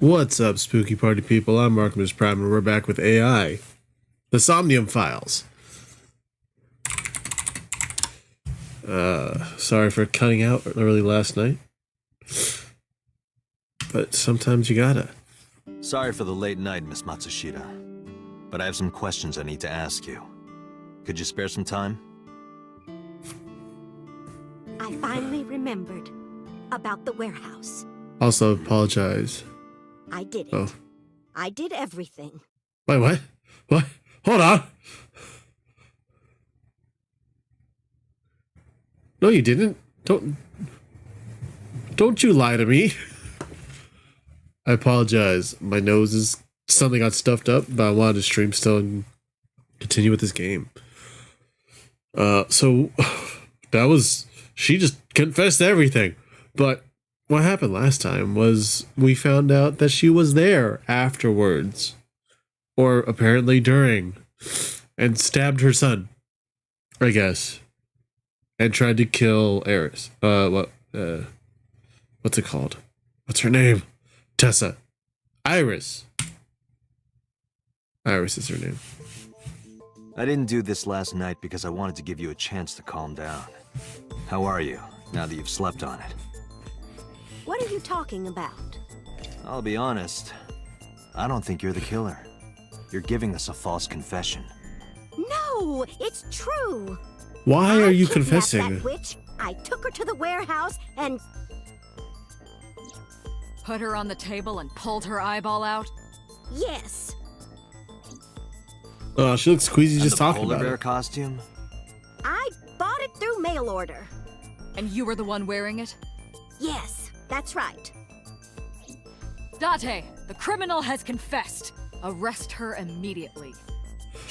What's up, spooky party people? I'm Markimus Prime, and we're back with AI, the Somnium files. Sorry for cutting out early last night, but sometimes you gotta. Sorry for the late night, Miss Matsushita, but I have some questions I need to ask you. Could you spare some time? I finally remembered about the warehouse. Also, apologize. I did it. Oh. I did everything. Wait, what? What? Hold on. No, you didn't. Don't you lie to me. I apologize. My nose is suddenly got stuffed up, but I wanted to stream still and continue with this game. So that was, she just confessed everything. But what happened last time was we found out that she was there afterwards, or apparently during, and stabbed her son, I guess, and tried to kill Eris. What's it called? What's her name? Tessa. Iris. Iris is her name. I didn't do this last night because I wanted to give you a chance to calm down. How are you, now that you've slept on it? What are you talking about? I'll be honest. I don't think you're the killer. You're giving us a false confession. No, it's true. Why are you I kidnapped confessing? that witch. I took her to the warehouse and... Put her on the table and pulled her eyeball out? Yes. Oh, she looks queasy just talking about about bear it. costume? I bought it through mail order. And you were the one wearing it? Yes, that's right. Date, the criminal has confessed. Arrest her immediately.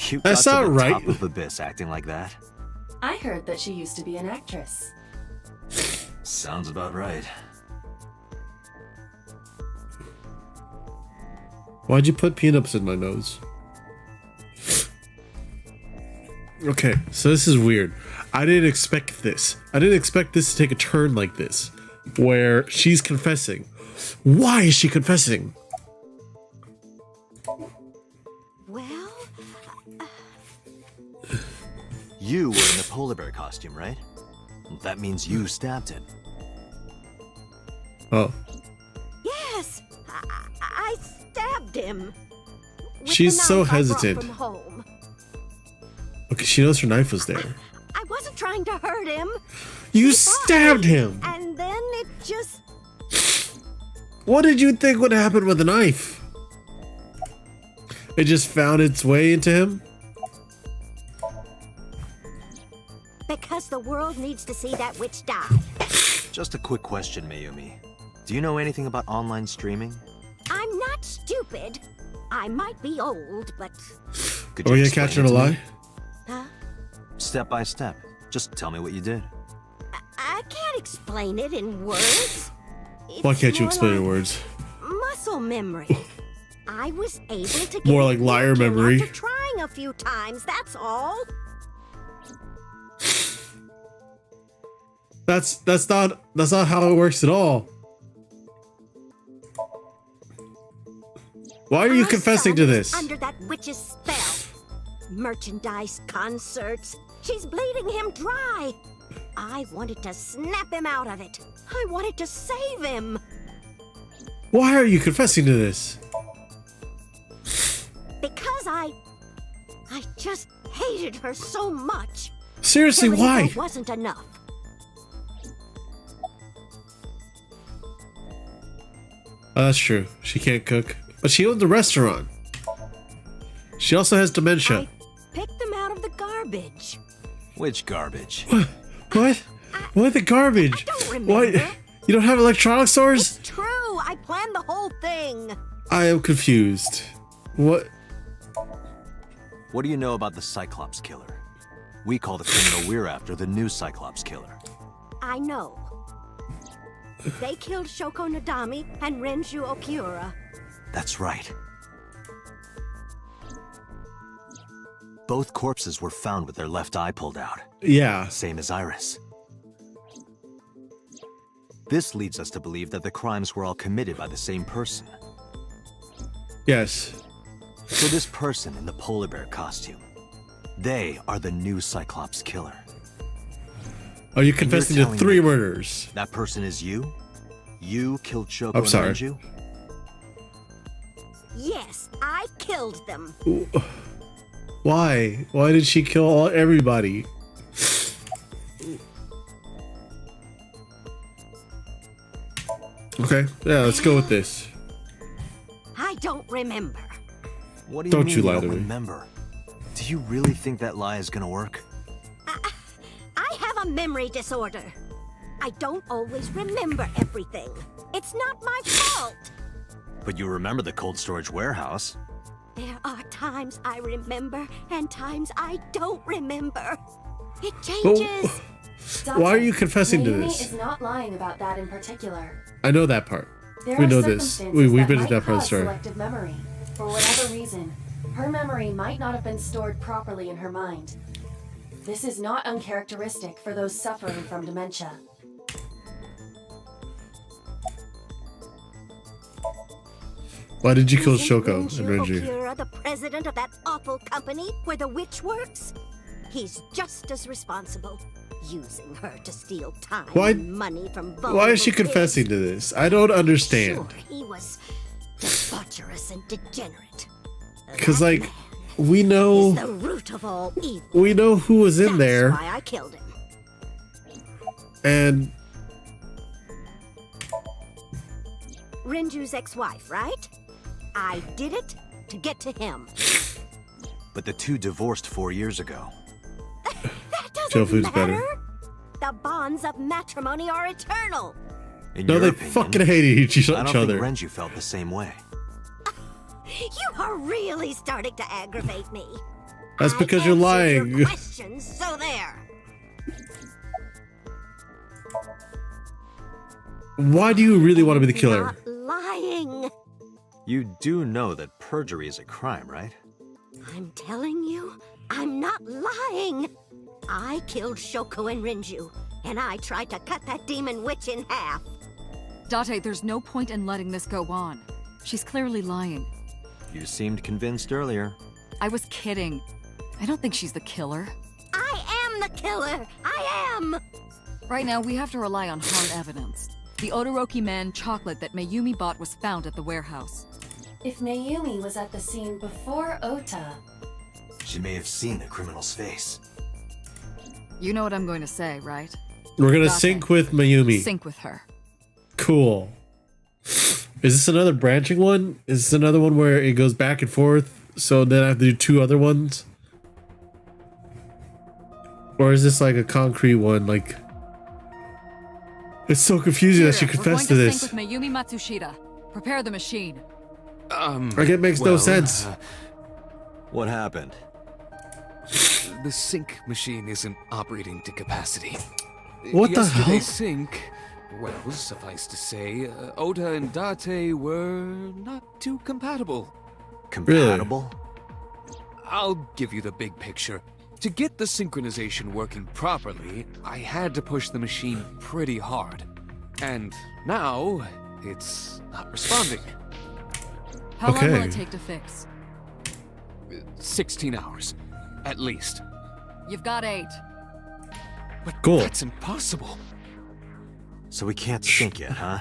You That's got to not the right. top of the abyss acting like that? I heard that she used to be an actress. Sounds about right. Why'd you put peanuts in my nose? Okay, so this is weird. I didn't expect this. I didn't expect this to take a turn like this, where she's confessing. Why is she confessing? Well, You were in the polar bear costume, right? That means you stabbed it. Oh, yes. I stabbed him. With She's the so knife I brought hesitant. from home. okay, she knows her knife was there. I wasn't trying to hurt him. You He fought stabbed me, him! And then it just... What did you think would happen with a knife? It just found its way into him? Because the world needs to see that witch die. Just a quick question, Mayumi. Do you know anything about online streaming? I'm not stupid. I might be old, but... Could Are we gonna explain catch her it in a to me? lie? Huh? Step by step. Just tell me what you did. I can't explain it in words. Why It's can't you more explain it in like words? muscle memory. I was able to get More it like liar working memory. after trying a few times, that's all. That's not how it works at all. Why are you Our confessing son to is this? under that witch's spell. Merchandise, concerts. She's bleeding him dry. I wanted to snap him out of it. I wanted to save him. Why are you confessing to this? Because I just hated her so much. Seriously, Killing why? her wasn't enough. Oh, that's true. She can't cook. But she owns a restaurant. She also has dementia. I picked them out of the garbage. Which garbage? What? What the garbage? I don't remember. What? You don't have electronic stores? It's true. I planned the whole thing. I am confused. What? What do you know about the Cyclops killer? We call the criminal we're after the new Cyclops killer. I know. They killed Shoko Nadami and Renju Okiura. That's right. Both corpses were found with their left eye pulled out. Yeah. Same as Iris. This leads us to believe that the crimes were all committed by the same person. Yes. So this person in the polar bear costume, they are the new Cyclops killer. Are you confessing to telling 3 me murders? That person is you? You killed Shoko I'm and sorry. Renju? Yes, I killed them. Why? Why did she kill everybody? Okay, yeah, let's go with this. I don't remember. What do you Don't mean you you lie don't to me. remember? Do you really think that lie is gonna work? I have a memory disorder. I don't always remember everything. It's not my fault. But you remember the cold storage warehouse. There are times I remember and times I don't remember. It changes. Why are you confessing to Mayumi this? is not lying about that in particular. I know that part. There We are know this. circumstances We've that been to might that part of the cause story. selective memory. For whatever reason, her memory might not have been stored properly in her mind. This is not uncharacteristic for those suffering from dementia. Why did you kill Isn't Shoko and Renju? Okura the president of that awful company where the witch works? He's just as responsible. Using her to steal time Why- and money from vulnerable Why is she kids. confessing to this? I don't understand. Sure, he was debaucherous and degenerate. Because, That like, man we is know the root of all evil. we know who was in That's there, why I killed him. and Renju's ex-wife, right? I did it to get to him. But the two divorced 4 years ago. That Joe doesn't Food's matter. better. The bonds of matrimony are eternal. In no, your they opinion, fucking hated each I don't other. think Renju felt the same way. You are really starting to aggravate me. That's I because you're answered lying. Your questions, so there. Why do you really want to be the killer? Not lying. You do know that perjury is a crime, right? I'm telling you, I'm not lying. I killed Shoko and Renju, and I tried to cut that demon witch in half. Date, there's no point in letting this go on. She's clearly lying. You seemed convinced earlier. I was kidding. I don't think she's the killer. I am the killer. I am. Right now, we have to rely on hard evidence. The Odoroki Man chocolate that Mayumi bought was found at the warehouse. If Mayumi was at the scene before Ota, She may have seen the criminal's face. You know what I'm going to say, right? We're gonna Date. sync with Mayumi. Sync with her. Cool. Is this another branching one? Is this another one where it goes back and forth? So then I have to do 2 other ones? Or is this like a concrete one? Like, it's so confusing that she We're confessed to going to this. sync with Mayumi Matsushita. Prepare the machine. Like, it makes no sense. What happened? The sync machine isn't operating to capacity. What the Yesterday's hell? sync, well, suffice to say, Ota and Date were not too compatible. Compatible? I'll give you the big picture. To get the synchronization working properly, I had to push the machine pretty hard. And now, it's not responding. How long will Okay. it take to fix? 16 hours, at least. You've got 8. But Cool. that's impossible. So we can't sync yet, huh?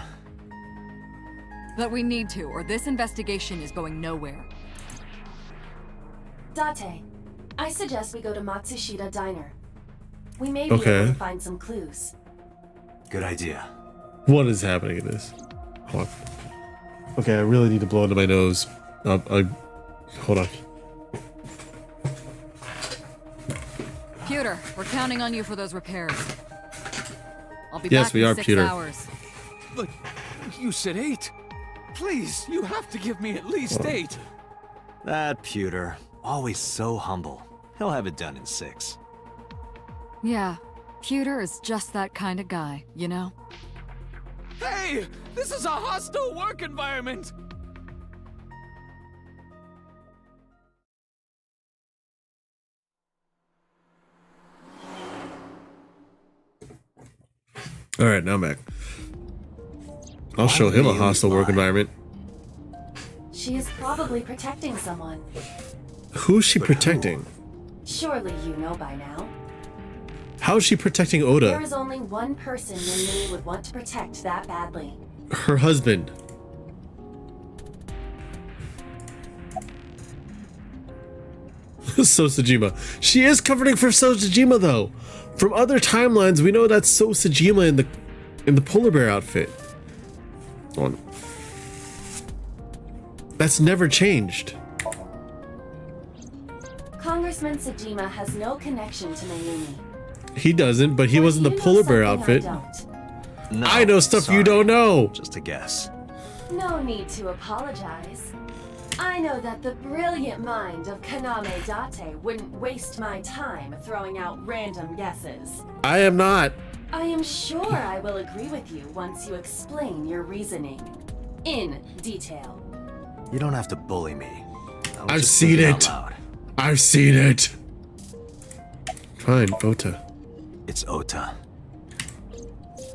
But we need to, or this investigation is going nowhere. Date, I suggest we go to Matsushita Diner. We may be Okay. able to find some clues. Good idea. What is happening in this? Hold on. Okay, I really need to blow into my nose. Hold on. Pewter, we're counting on you for those repairs. I'll be Yes, back we in are, 6 Pewter. hours. But you said 8. Please, you have to give me at least 8. That pewter, always so humble. He'll have it done in 6. Yeah, Pewter is just that kind of guy, you know? Hey, this is a hostile work environment. All right, now I'm back. I'll show him a Mayumi's hostile work lie. environment. She is probably protecting someone. Who's she But protecting? Surely you know by now. How is she protecting There Oda? is only one person Mayumi would want to protect that badly. Her husband. Sosajima. She is covering for Sosajima though. From other timelines, we know that's Sosajima in the polar bear outfit. Hold on. That's never changed. Congressman Sajima has no connection to Mayumi. He doesn't, but he was in the You know polar bear something outfit. No, I know stuff sorry. you don't know. Just a guess. No need to apologize. I know that the brilliant mind of Kaname Date wouldn't waste my time throwing out random guesses. I am not. I am sure I will agree with you once you explain your reasoning. In detail. You don't have to bully me. I was I've just seen thinking it. out loud. I've seen it. Fine, Ota. It's Ota.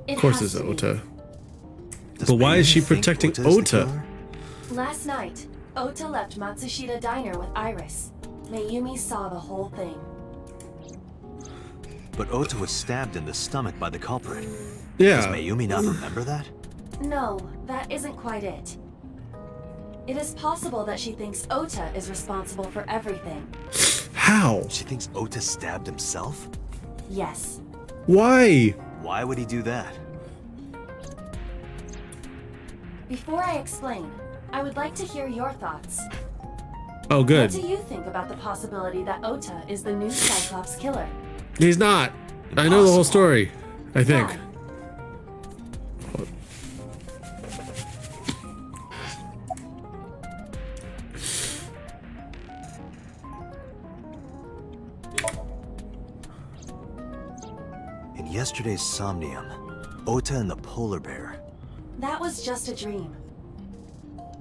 It Of course has it's to be. Ota. Does But why is Mayumi she think protecting Ota is the Ota? killer? Last night, Ota left Matsushita Diner with Iris. Mayumi saw the whole thing. But Ota was stabbed in the stomach by the culprit. Does Yeah. Mayumi not remember that? No, that isn't quite it. It is possible that she thinks Ota is responsible for everything. How? She thinks Ota stabbed himself? Yes. Why? Why would he do that? Before I explain, I would like to hear your thoughts. Oh, What good. do you think about the possibility that Ota is the new Cyclops killer? He's not. I know the whole Impossible. story. I think. Why? In yesterday's Somnium, Ota and the polar bear. That was just a dream.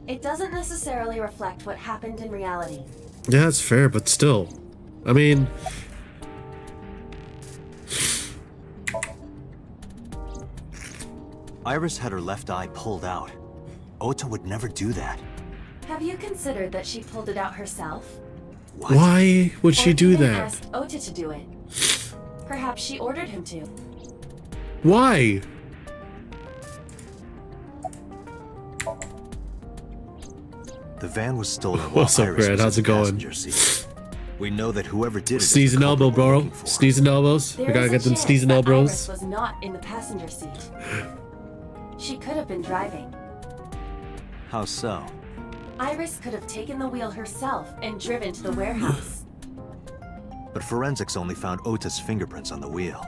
It doesn't necessarily reflect what happened in reality. Yeah, that's fair, but still. I mean, Iris had her left eye pulled out. Ota would never do that. Have you considered that she pulled it out herself? What? why would she Or do even that? asked Ota to do it. Perhaps she ordered him to. Why? The van was stolen while What's up, Iris Brad? was How's in it the going? passenger seat. We know that whoever did it is Sneeze the and elbow, culprit we're bro. looking for. Sneeze and elbows. We There gotta is a get them chance sneeze and that elbows. Iris was not in the passenger seat. She could have been driving. How so? Iris could have taken the wheel herself and driven to the warehouse. But forensics only found Ota's fingerprints on the wheel.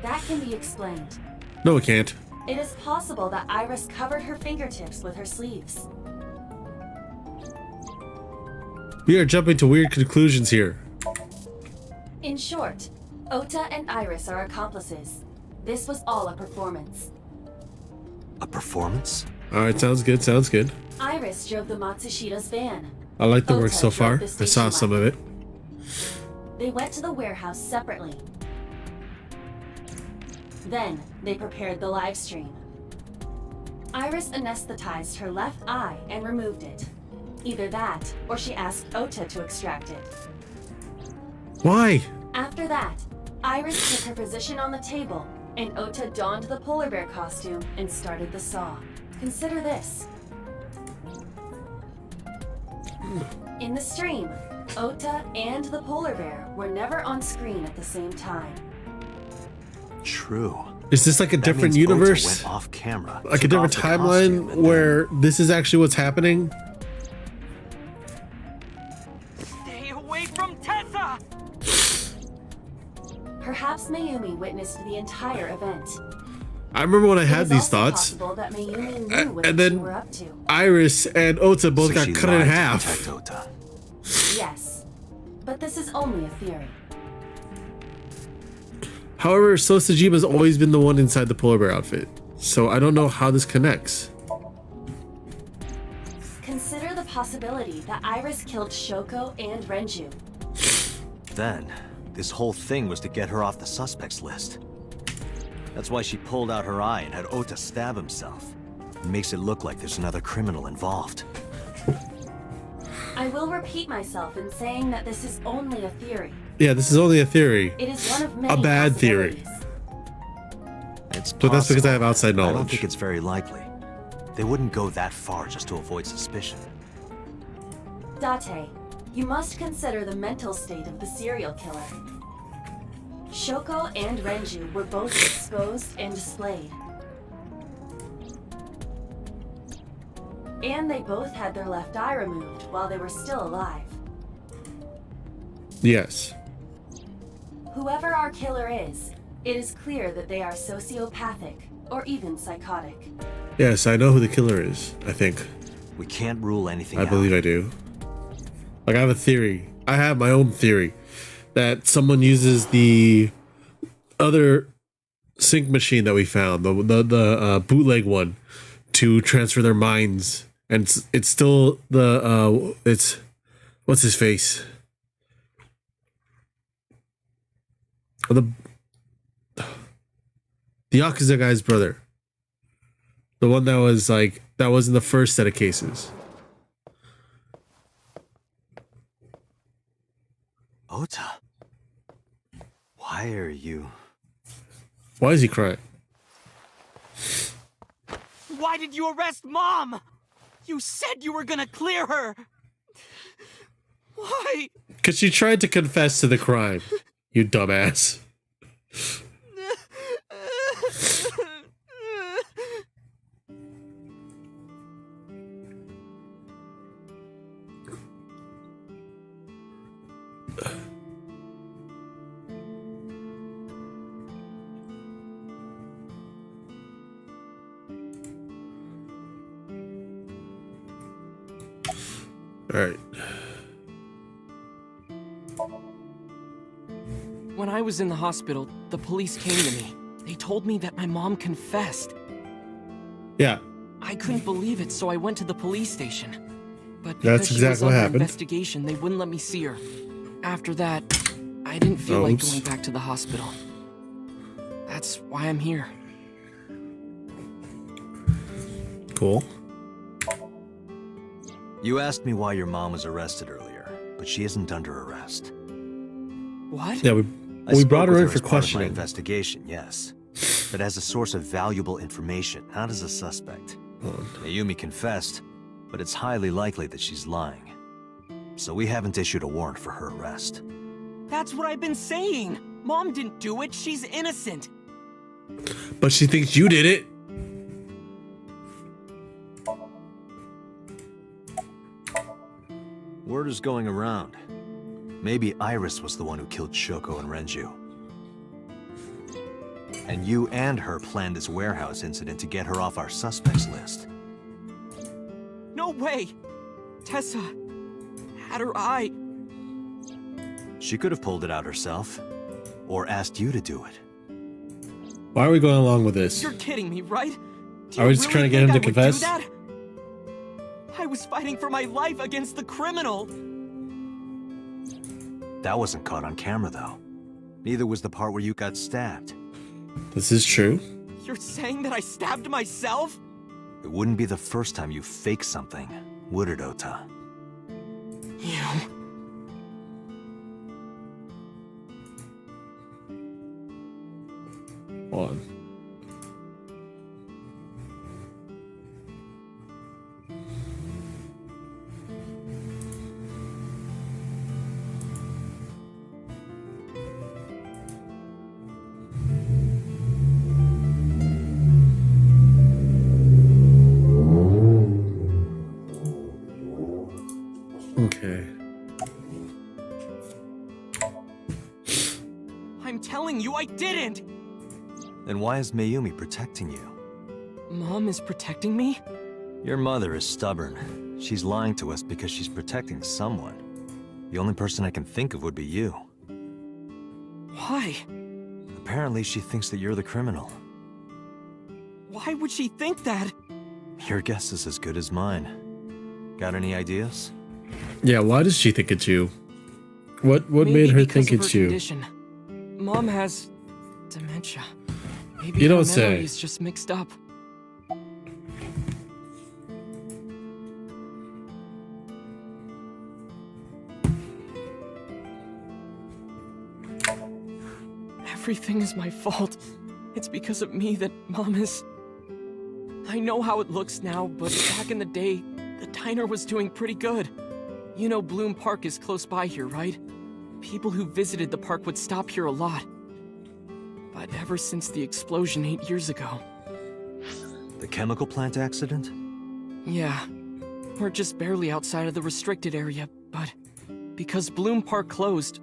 That can be explained. No, it can't. It is possible that Iris covered her fingertips with her sleeves. We are jumping to weird conclusions here. In short, Ota and Iris are accomplices. This was all a performance. A performance? Alright, sounds good, sounds good. Iris drove the Matsushita's van. I like the work Ota so far. drove the I saw station some of wagon. it. They went to the warehouse separately. Then, they prepared the live stream. Iris anesthetized her left eye and removed it. Either that, or she asked Ota to extract it. Why? After that, Iris took her position on the table, and Ota donned the polar bear costume and started the saw. Consider this. In the stream, Ota and the polar bear were never on screen at the same time. True. Is this like a That different means Ota universe? went off camera, Like a took different off the costume, timeline and where this is actually what's happening? Stay away from Tessa! Perhaps Mayumi witnessed the entire event. I remember when I It had is these also thoughts. possible that Mayumi And knew what then- you were up to. Iris and Ota both so got she cut in lied to half. protect Ota. Yes, but this is only a theory. However, Sosajima's always been the one inside the polar bear outfit. So I don't know how this connects. Consider the possibility that Iris killed Shoko and Renju. Then, this whole thing was to get her off the suspects list. That's why she pulled out her eye and had Ota stab himself. It makes it look like there's another criminal involved. I will repeat myself in saying that this is only a theory. Yeah, this is only a theory. It is one of many A bad theory. possibilities. It's But that's because I have possible. outside I don't knowledge. think it's very likely. They wouldn't go that far just to avoid suspicion. Date, you must consider the mental state of the serial killer. Shoko and Renju were both exposed and displayed. And they both had their left eye removed while they were still alive. Yes. Whoever our killer is, it is clear that they are sociopathic or even psychotic. Yes, I know who the killer is, I think. We can't rule anything I out. believe I do. Like, I have a theory. I have my own theory that someone uses the other sync machine that we found, the bootleg one, to transfer their minds, and it's still the it's what's his face, the Yakuza guy's brother, the one that was in the first set of cases. Ota, why are you? Why is he crying? Why did you arrest Mom? You said you were gonna clear her. Why? Because she tried to confess to the crime. You dumbass. All right. When I was in the hospital, the police came to me. They told me that my mom confessed. Yeah, I couldn't believe it, so I went to the police station. But That's because she exactly was what under happened. investigation, they wouldn't let me see her. After that, I didn't feel like Oops. going back to the hospital. That's why I'm here. cool. You asked me why your mom was arrested earlier, but she isn't under arrest. What? Yeah, I we spoke brought her with in as for part of my questioning. investigation, yes. But as a source of valuable information, not as a suspect. Mayumi confessed, but it's highly likely that she's lying. So we haven't issued a warrant for her arrest. That's what I've been saying. Mom didn't do it. She's innocent. But she thinks you did it. Word is going around. Maybe Iris was the one who killed Shoko and Renju. And you and her planned this warehouse incident to get her off our suspects list. No way. Tessa had her eye. She could have pulled it out herself, or asked you to do it. Why are we going along with this? You're kidding me, right? Do Are you we just trying to get think him I to would confess? do that? I was fighting for my life against the criminal. That wasn't caught on camera, though. Neither was the part where you got stabbed. This is true. You're saying that I stabbed myself? It wouldn't be the first time you faked something, would it, Ota? You... Hold on. Okay. I'm telling you, I didn't! Then why is Mayumi protecting you? Mom is protecting me? Your mother is stubborn. She's lying to us because she's protecting someone. The only person I can think of would be you. Why? Apparently, she thinks that you're the criminal. Why would she think that? Your guess is as good as mine. Got any ideas? Yeah, why does she think it's you? What Maybe made her because think of it's her you? condition. Mom has dementia. Maybe You her don't say. memory is just mixed up. Everything is my fault. It's because of me that Mom is... I know how it looks now, but back in the day, the diner was doing pretty good. You know Bloom Park is close by here, right? People who visited the park would stop here a lot. But ever since the explosion 8 years ago... The chemical plant accident? Yeah. We're just barely outside of the restricted area, but... because Bloom Park closed,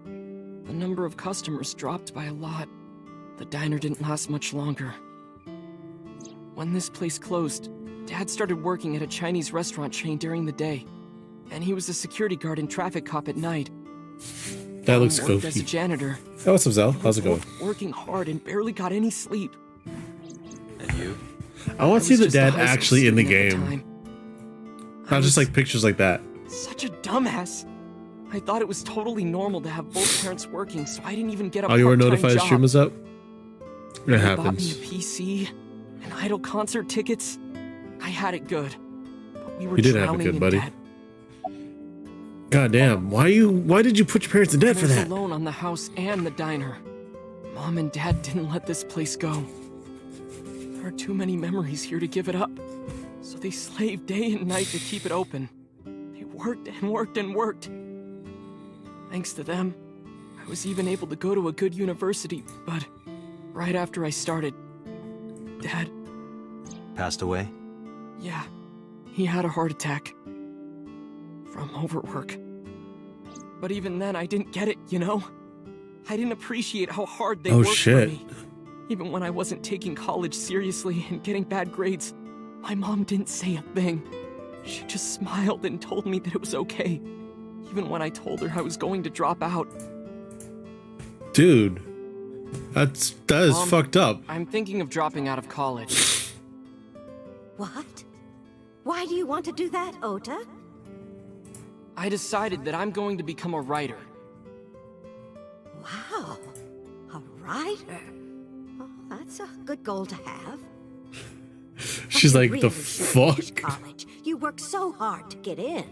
the number of customers dropped by a lot. The diner didn't last much longer. When this place closed, Dad started working at a Chinese restaurant chain during the day. And he was a security guard and traffic cop at night. That looks Mom worked goofy. as a janitor. Oh, what's up, Zell? How's it going? Working hard and barely got any sleep. And you? I want to see the was just a dad high school actually in the student at game. time. Not just like pictures like that. Such a dumbass. I thought it was totally normal to have both parents working, so I didn't even get a Oh, you were part-time notified the job. stream was up? It They bought me a happens. PC and idol concert tickets. I had it good, but we were You did have it drowning good, in buddy. debt. God damn. Why did you put your parents in debt I for was that? alone on the house and the diner. Mom and Dad didn't let this place go. There are too many memories here to give it up. So they slaved day and night to keep it open. They worked and worked and worked. Thanks to them, I was even able to go to a good university, but right after I started, Dad, Passed away? yeah, he had a heart attack. From overwork. But even then, I didn't get it, you know? I didn't appreciate how hard they Oh, worked shit. for me. Even when I wasn't taking college seriously and getting bad grades, my mom didn't say a thing. She just smiled and told me that it was okay. Even when I told her I was going to drop out. Dude. That is Mom, fucked up. I'm thinking of dropping out of college. What? Why do you want to do that, Ota? I decided that I'm going to become a writer. Wow. A writer? Oh, that's a good goal to have. She's You like, really the should finish fuck? college. You worked so hard to get in.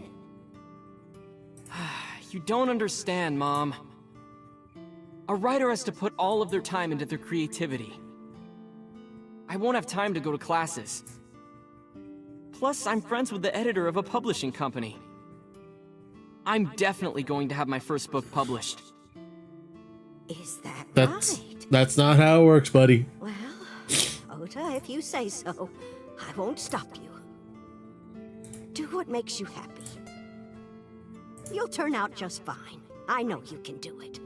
You don't understand, Mom. A writer has to put all of their time into their creativity. I won't have time to go to classes. Plus, I'm friends with the editor of a publishing company. I'm definitely going to have my first book published. Is that That's right? that's not how it works, buddy. Well, Ota, if you say so, I won't stop you. Do what makes you happy. You'll turn out just fine. I know you can do it.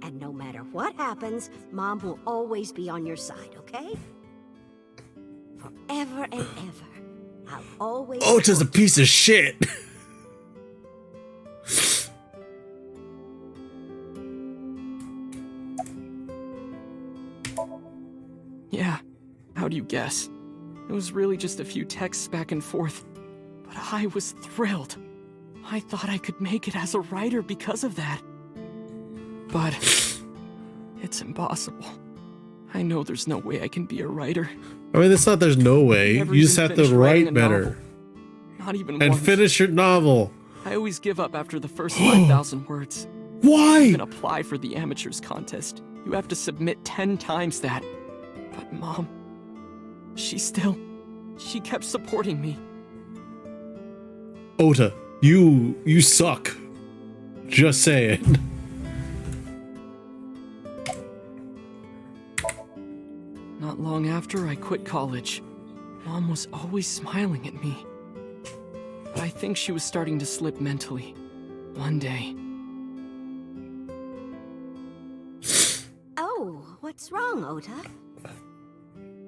And no matter what happens, Mom will always be on your side, okay? Forever and ever. I'll always... Ota's a piece of shit. Yeah, how do you guess? It was really just a few texts back and forth. But I was thrilled. I thought I could make it as a writer because of that. But it's impossible. I know there's no way I can be a writer. I mean, it's not there's no way. Never You just even have to finished writing write a better. novel. Not even And once. finish your novel. I always give up after the first 5,000 words. Why? Even apply for the amateurs contest. You have to submit 10 times that. But Mom, she kept supporting me. Ota, you suck. Just saying. Not long after I quit college, Mom was always smiling at me. But I think she was starting to slip mentally. One day. Oh, what's wrong, Ota?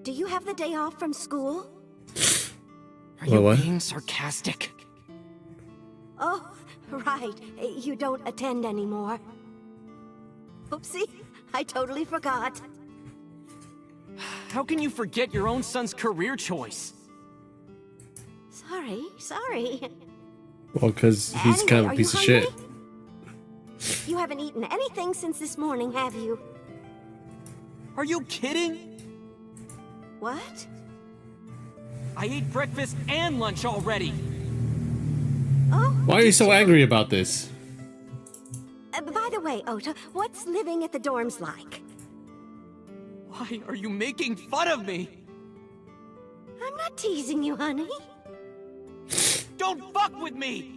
Do you have the day off from school? Are you What? being sarcastic? Oh, right. You don't attend anymore. Oopsie, I totally forgot. How can you forget your own son's career choice? Sorry. Well, because he's Anyway, kind of are a you piece of hungry? shit. You haven't eaten anything since this morning, have you? Are you kidding? What? I ate breakfast and lunch already. Oh, Why are you so angry about this? by the way, Ota, what's living at the dorms like? Why are you making fun of me? I'm not teasing you, honey. Don't fuck with me!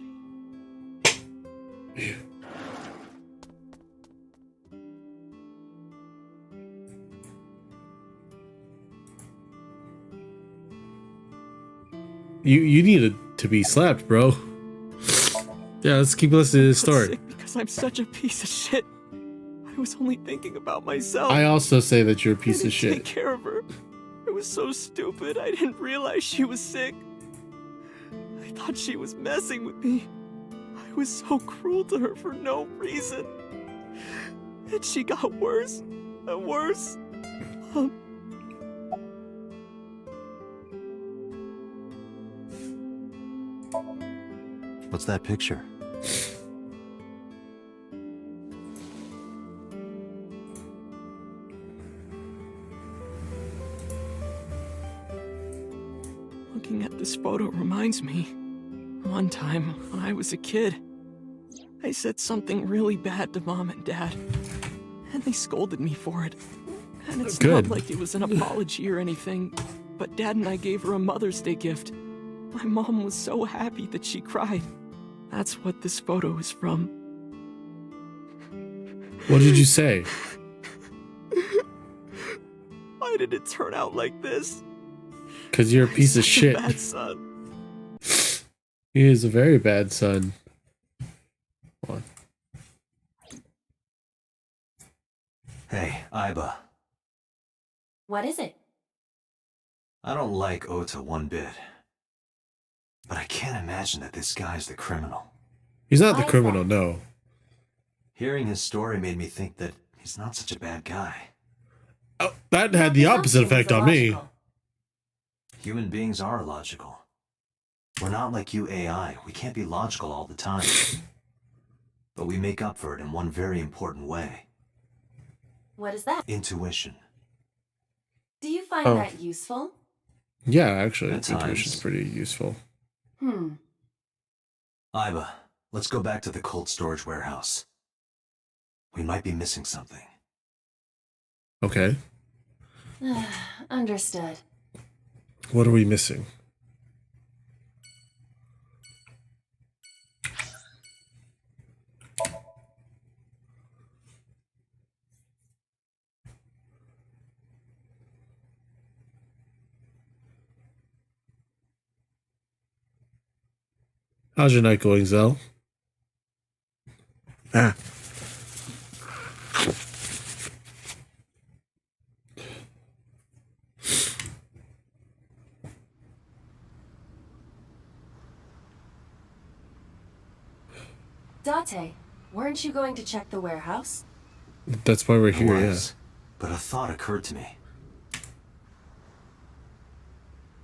You needed to be slapped, bro. Yeah, let's keep listening to this I'm story. sick because I'm such a piece of shit. I was only thinking about myself. I also say that you're a I piece of didn't take shit. care of her. I was so stupid. I didn't realize she was sick. I thought she was messing with me. I was so cruel to her for no reason. And she got worse and worse. What's that picture? Looking at this photo reminds me. One time, when I was a kid, I said something really bad to Mom and Dad. And they scolded me for it. And it's Good. not like it was an apology or anything, but Dad and I gave her a Mother's Day gift. My mom was so happy that she cried. That's what this photo is from. What did you say? Why did it turn out like this? Because you're a piece of Such a shit. bad son. He is a very bad son. Hold on. Hey, Iba. What is it? I don't like Ota one bit. But I can't imagine that this guy's the criminal. He's not Why the is criminal, that? no. Hearing his story made me think that he's not such a bad guy. Oh, that had the opposite effect on me. Illogical. Human beings are illogical. We're not like you AI. We can't be logical all the time. But we make up for it in one very important way. What is that? Intuition. Do you find Oh. that useful? Yeah, actually, At intuition's times. pretty useful. Iba, let's go back to the cold storage warehouse. We might be missing something. Okay. Understood. What are we missing? How's your night going, Zell? Ah. Date, weren't you going to check the warehouse? That's why we're I here, yeah. was, but a thought occurred to me.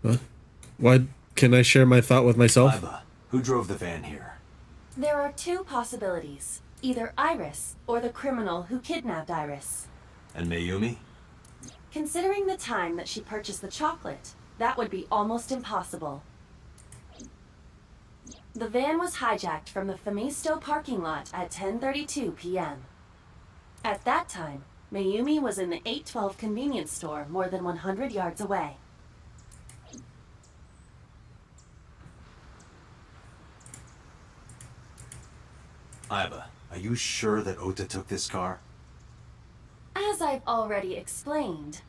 What? Why can I share my thought with myself? Iba, who drove the van here? There are two possibilities. Either Iris, or the criminal who kidnapped Iris. And Mayumi? Considering the time that she purchased the chocolate, that would be almost impossible. The van was hijacked from the Famisto parking lot at 10:32 p.m. At that time, Mayumi was in the 812 convenience store more than 100 yards away. Iba, are you sure that Ota took this car? As I've already explained,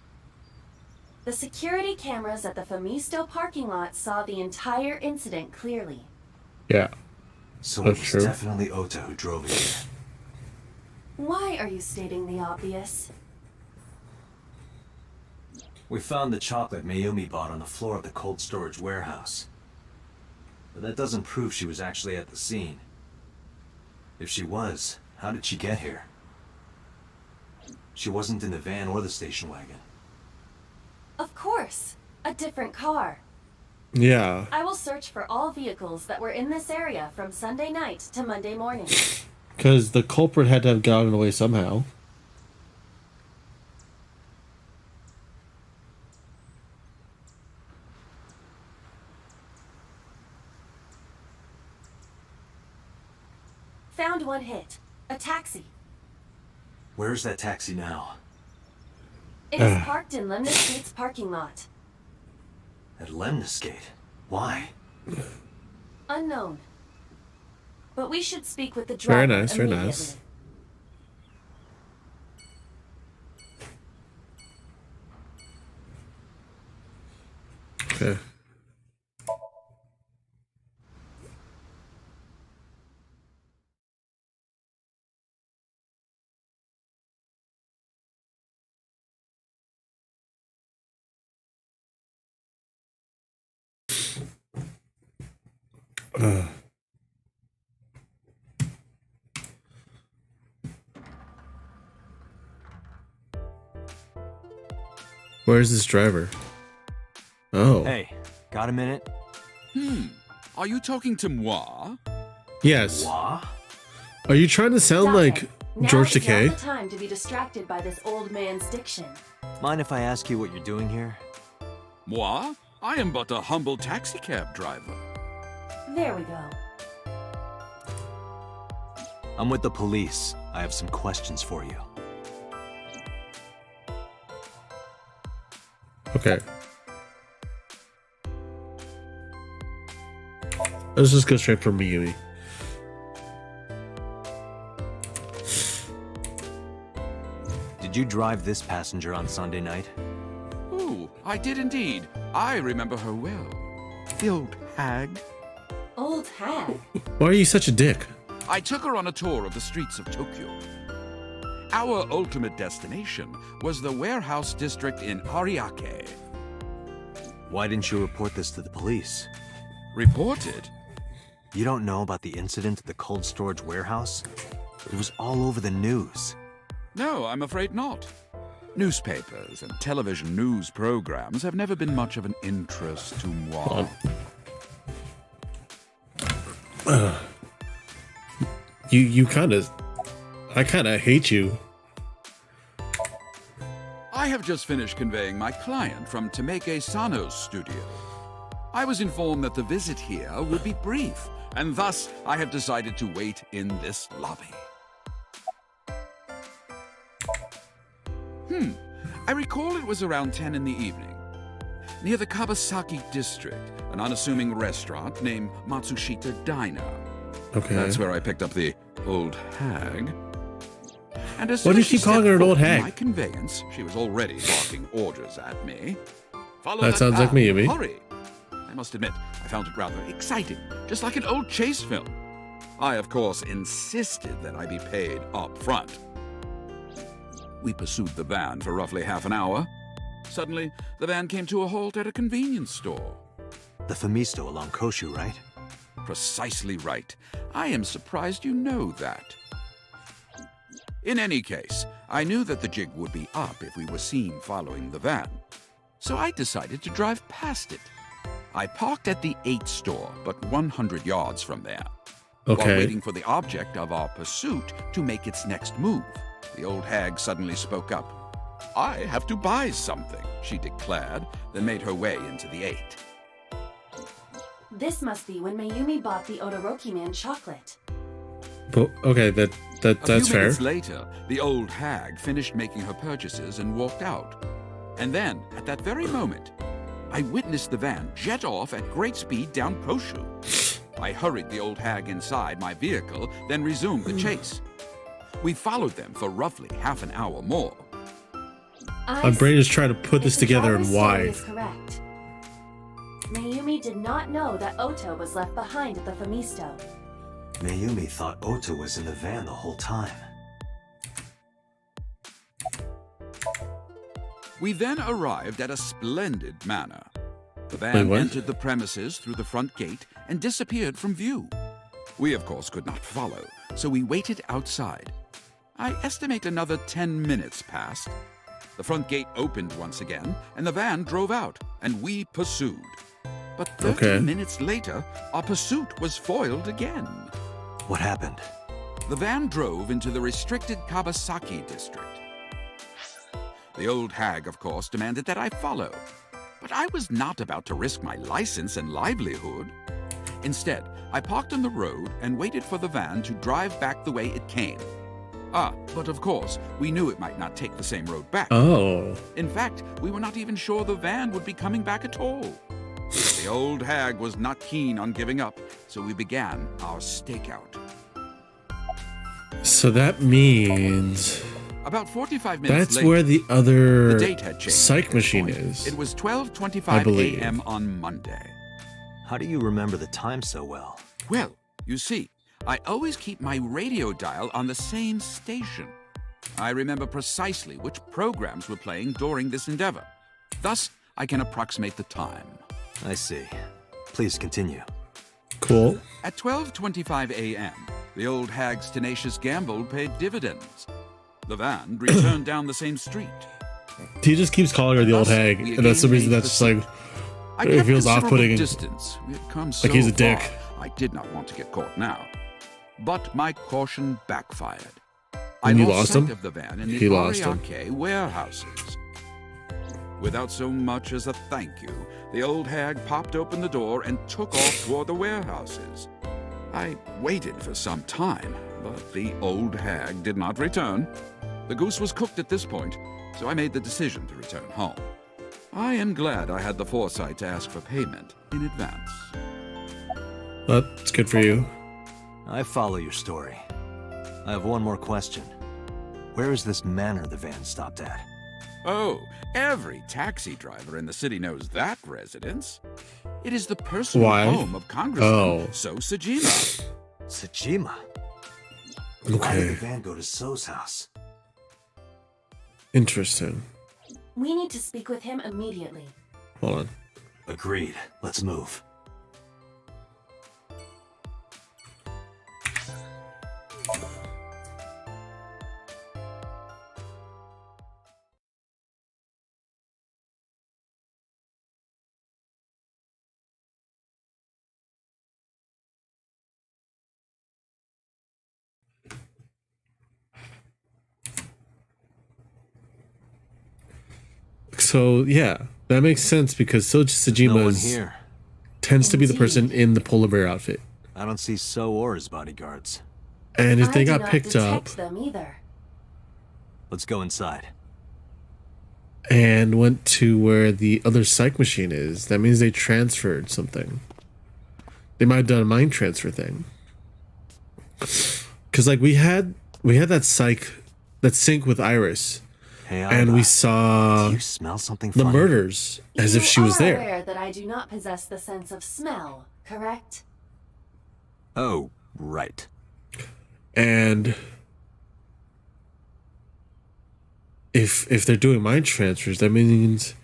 the security cameras at the Famisto parking lot saw the entire incident clearly. Yeah. So That's it was true. definitely Ota who drove it here. Why are you stating the obvious? We found the chocolate Mayumi bought on the floor of the cold storage warehouse. But that doesn't prove she was actually at the scene. If she was, how did she get here? She wasn't in the van or the station wagon. Of course, a different car. Yeah. I will search for all vehicles that were in this area from Sunday night to Monday morning. Because the culprit had to have gotten away somehow. Found one hit. A taxi. Where's that taxi now? It is parked in Lemniscate's parking lot. At Lemniscate? Why? Unknown. But we should speak with the Very driver nice, very immediately. nice. Okay. Where's this driver? Oh. Hey, got a minute? Are you talking to moi? Yes. What? Are you trying to sound like Now George is not Takei? the time to be distracted by this old man's diction. Mind if I ask you what you're doing here? Moi? I am but a humble taxicab driver. There we go. I'm with the police. I have some questions for you. Okay. Let's just go straight for Miyumi. Did you drive this passenger on Sunday night? Oh, I did indeed. I remember her well. The old hag. Old hag. Why are you such a dick? I took her on a tour of the streets of Tokyo. Our ultimate destination was the warehouse district in Ariake. Why didn't you report this to the police? Reported? You don't know about the incident at the cold storage warehouse? It was all over the news. No, I'm afraid not. Newspapers and television news programs have never been much of an interest to moi. You kind of... I kind of hate you. I have just finished conveying my client from Tameke Sano's studio. I was informed that the visit here would be brief, and thus I have decided to wait in this lobby. I recall it was around 10 in the evening. Near the Kabasaki district, an unassuming restaurant named Matsushita Diner. Okay. That's where I picked up the old hag. And as Why soon do you as she keep calling stepped her an old forth in hag? My conveyance, she was already barking orders at me. Follow That sounds like path, me, Yumi. Hurry! I must admit, I found it rather exciting, just like an old chase film. I, of course, insisted that I be paid up front. We pursued the van for roughly half an hour. Suddenly, the van came to a halt at a convenience store. The Famisto along Koshu, right? Precisely right. I am surprised you know that. In any case, I knew that the jig would be up if we were seen following the van. So I decided to drive past it. I parked at the 8 store, but 100 yards from there. While Okay. waiting for the object of our pursuit to make its next move, the old hag suddenly spoke up. I have to buy something, she declared, then made her way into the 8. This must be when Mayumi bought the Odoroki Man chocolate. But, okay, A that's few fair. minutes later, the old hag finished making her purchases and walked out. And then, at that very moment, I witnessed the van jet off at great speed down Koshu. I hurried the old hag inside my vehicle, then resumed the chase. We followed them for roughly half an hour more. My brain is trying to put this If the together and driver's story why. is correct. Mayumi did not know that Ota was left behind at the Famisto. Mayumi thought Ota was in the van the whole time. We then arrived at a splendid manor. The Wait, van what? entered the premises through the front gate and disappeared from view. We, of course, could not follow, so we waited outside. I estimate another 10 minutes passed. The front gate opened once again, and the van drove out, and we pursued. But 30 Okay. minutes later, our pursuit was foiled again. What happened? The van drove into the restricted Kabasaki district. The old hag, of course, demanded that I follow. But I was not about to risk my license and livelihood. Instead, I parked on the road and waited for the van to drive back the way it came. But of course, we knew it might not take the same road back. Oh. In fact, we were not even sure the van would be coming back at all. The old hag was not keen on giving up, so we began our stakeout. So that means About 45 minutes that's later, where the the other date had changed. psych at this machine point. is. It was I 12:25 believe. a.m. on Monday. How do you remember the time so well? Well, you see, I always keep my radio dial on the same station. I remember precisely which programs were playing during this endeavor. Thus, I can approximate the time. I see. Please continue. Cool. At 12:25 a.m., the old hag's tenacious gamble paid dividends. The van returned down the same street. He just keeps calling her the old Thus, hag, we and that's the again reason made that's the just like I it kept feels considerable off-putting. distance. We had come so Like he's a dick. far, I did not want to get caught now. But my caution backfired. I And you lost lost sight him? of the van in the He lost him. Ariake warehouses. Without so much as a thank you, the old hag popped open the door and took off toward the warehouses. I waited for some time, but the old hag did not return. The goose was cooked at this point, so I made the decision to return home. I am glad I had the foresight to ask for payment in advance. That's good for you. I follow your story. I have one more question. Where is this manor the van stopped at? Oh, every taxi driver in the city knows that residence. It is the personal Why? home of Congressman Oh. So Sajima. Tsushima. Why did the Okay. van go to So's house? Interesting. We need to speak with him immediately. Hold on. Agreed. Let's move. So yeah, that makes sense because Soji No one Sajima here. tends to be the person in the polar bear outfit. I don't see So or his bodyguards. And if I they do got not picked up detect them either. Let's go inside. and went to where the other psych machine is, that means they transferred something. They might have done a mind transfer thing. Cause like we had that sync with Iris, Hey, and we saw do you smell something the funny? murders as if she was You are there. aware that I do not possess the sense of smell, correct? Oh, right. And if they're doing mind transfers, that means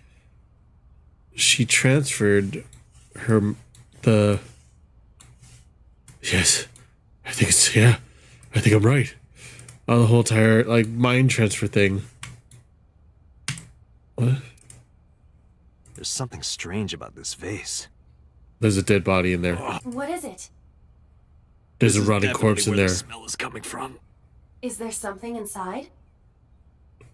she transferred the yes, I think I'm right. On the whole entire like mind transfer thing. What? There's something strange about this vase. There's a dead body in there. What is it? There's This a is rotting definitely corpse in where there. The smell is coming from. Is there something inside?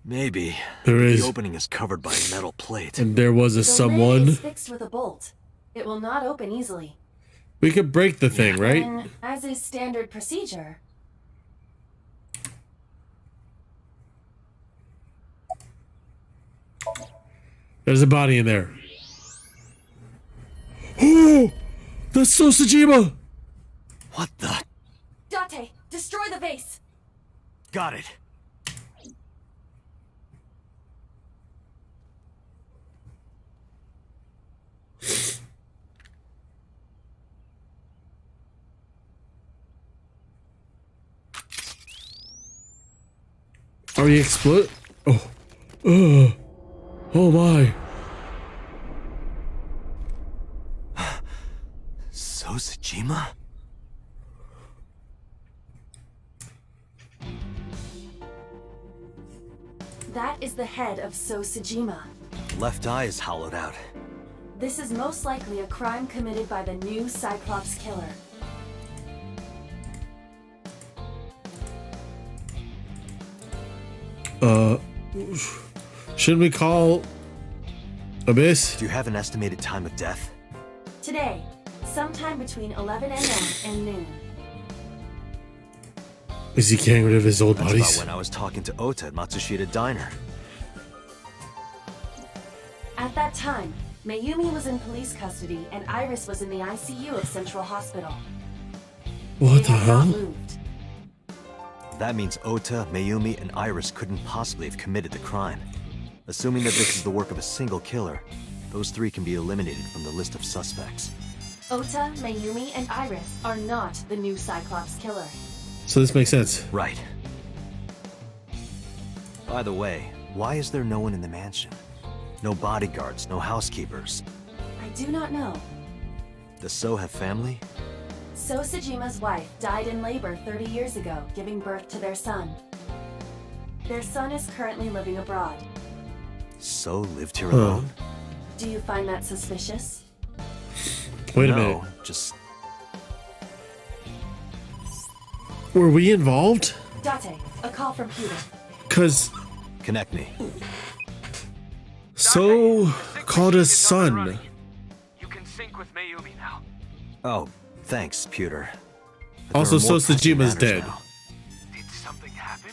Maybe. There The is, opening is covered by a metal plate. and there was a The lid someone. is fixed with a bolt. It will not open easily. We could break the thing, right? And as is standard procedure, There's a body in there. Oh, that's so Sajima. What the? Date, destroy the vase! Got it. Are you explode? Oh, oh my! So Tsushima? That is the head of So Sajima. Left eye is hollowed out. This is most likely a crime committed by the new Cyclops killer. Shouldn't we call Abyss? Do you have an estimated time of death? Today, sometime between 11 a.m. and noon. Is he getting rid of his old That's bodies? about when I was talking to Ota at Matsushita Diner. At that time, Mayumi was in police custody and Iris was in the ICU of Central Hospital. What They the had not hell? moved. That means Ota, Mayumi, and Iris couldn't possibly have committed the crime. Assuming that this is the work of a single killer, those three can be eliminated from the list of suspects. Ota, Mayumi, and Iris are not the new Cyclops killer. So this makes sense. Right. By the way, why is there no one in the mansion? No bodyguards, no housekeepers. I do not know. Does So have family? So Sajima's wife died in labor 30 years ago, giving birth to their son. Their son is currently living abroad. So lived here alone? Do you find that suspicious? Wait a No, minute. just Were we involved? Date, a call from Peter. Cause connect me. So called his son. You can sync with Mayumi now. Oh, thanks, Pewter. But Also, there are more So pressing Sajima's matters dead. now. Did something happen?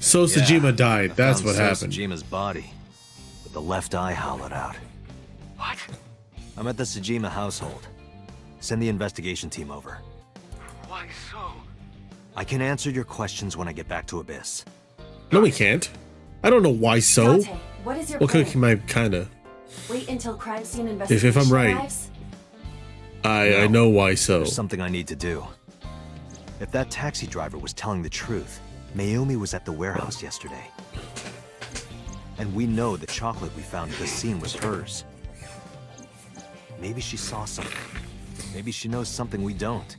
So Sajima died. I That's found what So happened. Sajima's body, with the left eye hollowed out. What? I'm at the Sajima household. Send the investigation team over. Why so? I can answer your questions when I get back to Abyss. No, we can't. I don't know why so. Date, what is your Well, plan? Cookie might kinda. Wait until crime scene investigation If I'm right. arrives? I know why so. There's something I need to do. If that taxi driver was telling the truth, Mayumi was at the warehouse yesterday. And we know the chocolate we found at the scene was hers. Maybe she saw something. Maybe she knows something we don't.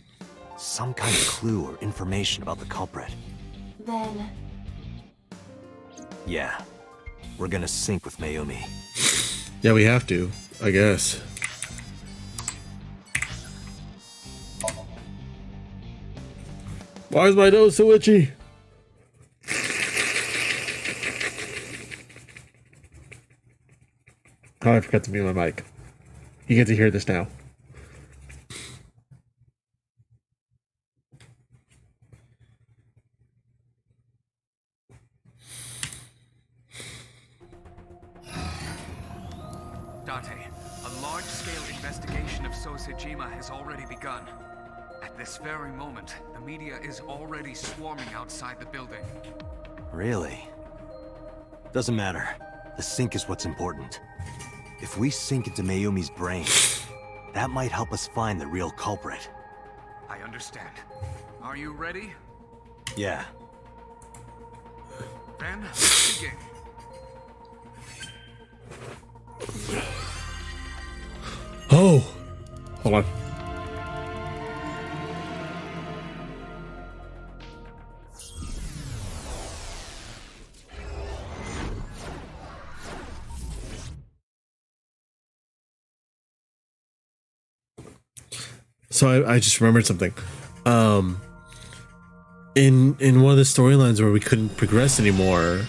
Some kind of clue or information about the culprit. Then, Yeah. We're gonna sync with Mayumi. Yeah, we have to, I guess. Why is my nose so itchy? Oh, I forgot to mute my mic. You get to hear this now. Date, a large-scale investigation of Sosejima has already begun. At this very moment, the media is already swarming outside the building. Really? Doesn't matter. The sync is what's important. If we sink into Mayumi's brain, that might help us find the real culprit. I understand. Are you ready? Yeah. Then, begin. Oh! Hold on. So I just remembered something. In one of the storylines where we couldn't progress anymore,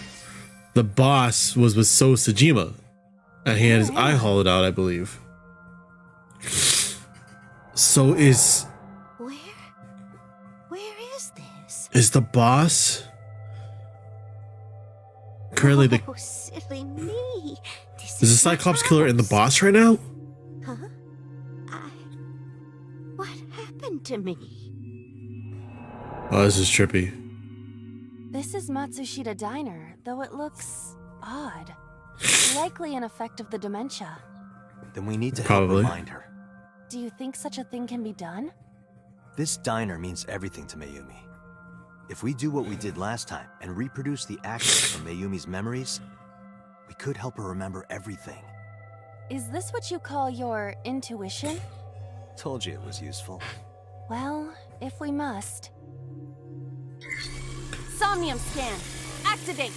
the boss was with So Sajima, and he had his eye hollowed out, I believe. So is Where is this? the boss currently the Oh, silly me. This is the my Cyclops killer in the house. boss right now? Huh? What happened to me? Oh, this is trippy. This is Matsushita Diner, though it looks odd. Likely an effect of the dementia. Then we need to Probably. help remind her. Do you think such a thing can be done? This diner means everything to Mayumi. If we do what we did last time and reproduce the actions from Mayumi's memories, we could help her remember everything. Is this what you call your intuition? Told you it was useful. Well, if we must. Somnium scan! Activate!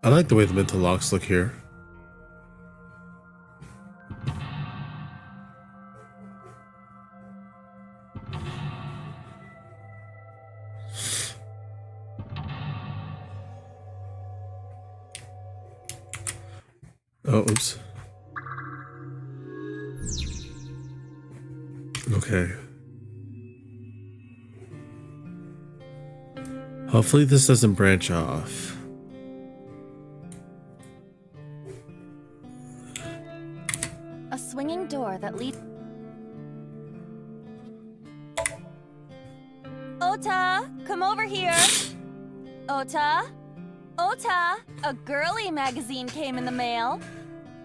I like the way the mental locks look here. Oh, oops. Okay. Hopefully this doesn't branch off. A swinging door that leads... Ota, come over here. Ota? Ota, a girly magazine came in the mail.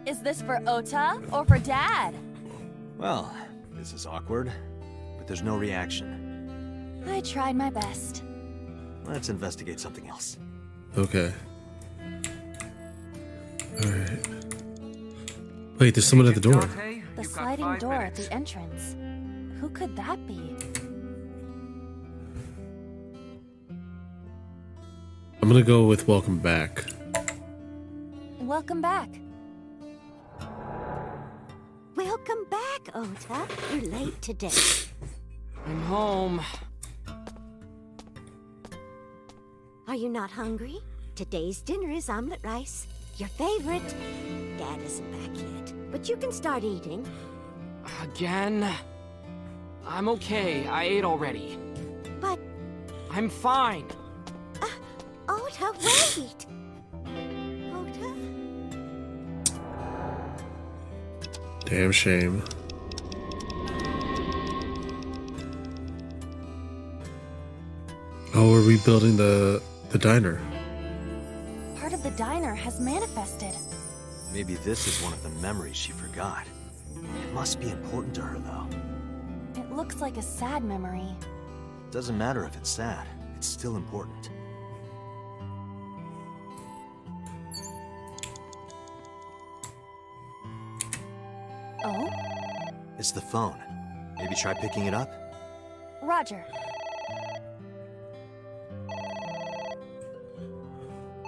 Is this for Ota or for Dad? Well, this is awkward, but there's no reaction. I tried my best. Let's investigate something else. Okay. Alright. Wait, there's someone at the door. The sliding door at the entrance. Who could that be? I'm gonna go with welcome back. Welcome back. Welcome back, Ota. You're late today. I'm home. Are you not hungry? Today's dinner is omelet rice. Your favorite. Dad isn't back yet, but you can start eating. Again? I'm okay. I ate already. But, I'm fine. Ota, wait! Ota? Damn shame. Oh, we're rebuilding the diner. Part of the diner has manifested. Maybe this is one of the memories she forgot. It must be important to her, though. It looks like a sad memory. Doesn't matter if it's sad. It's still important. Oh? It's the phone. Maybe try picking it up? Roger.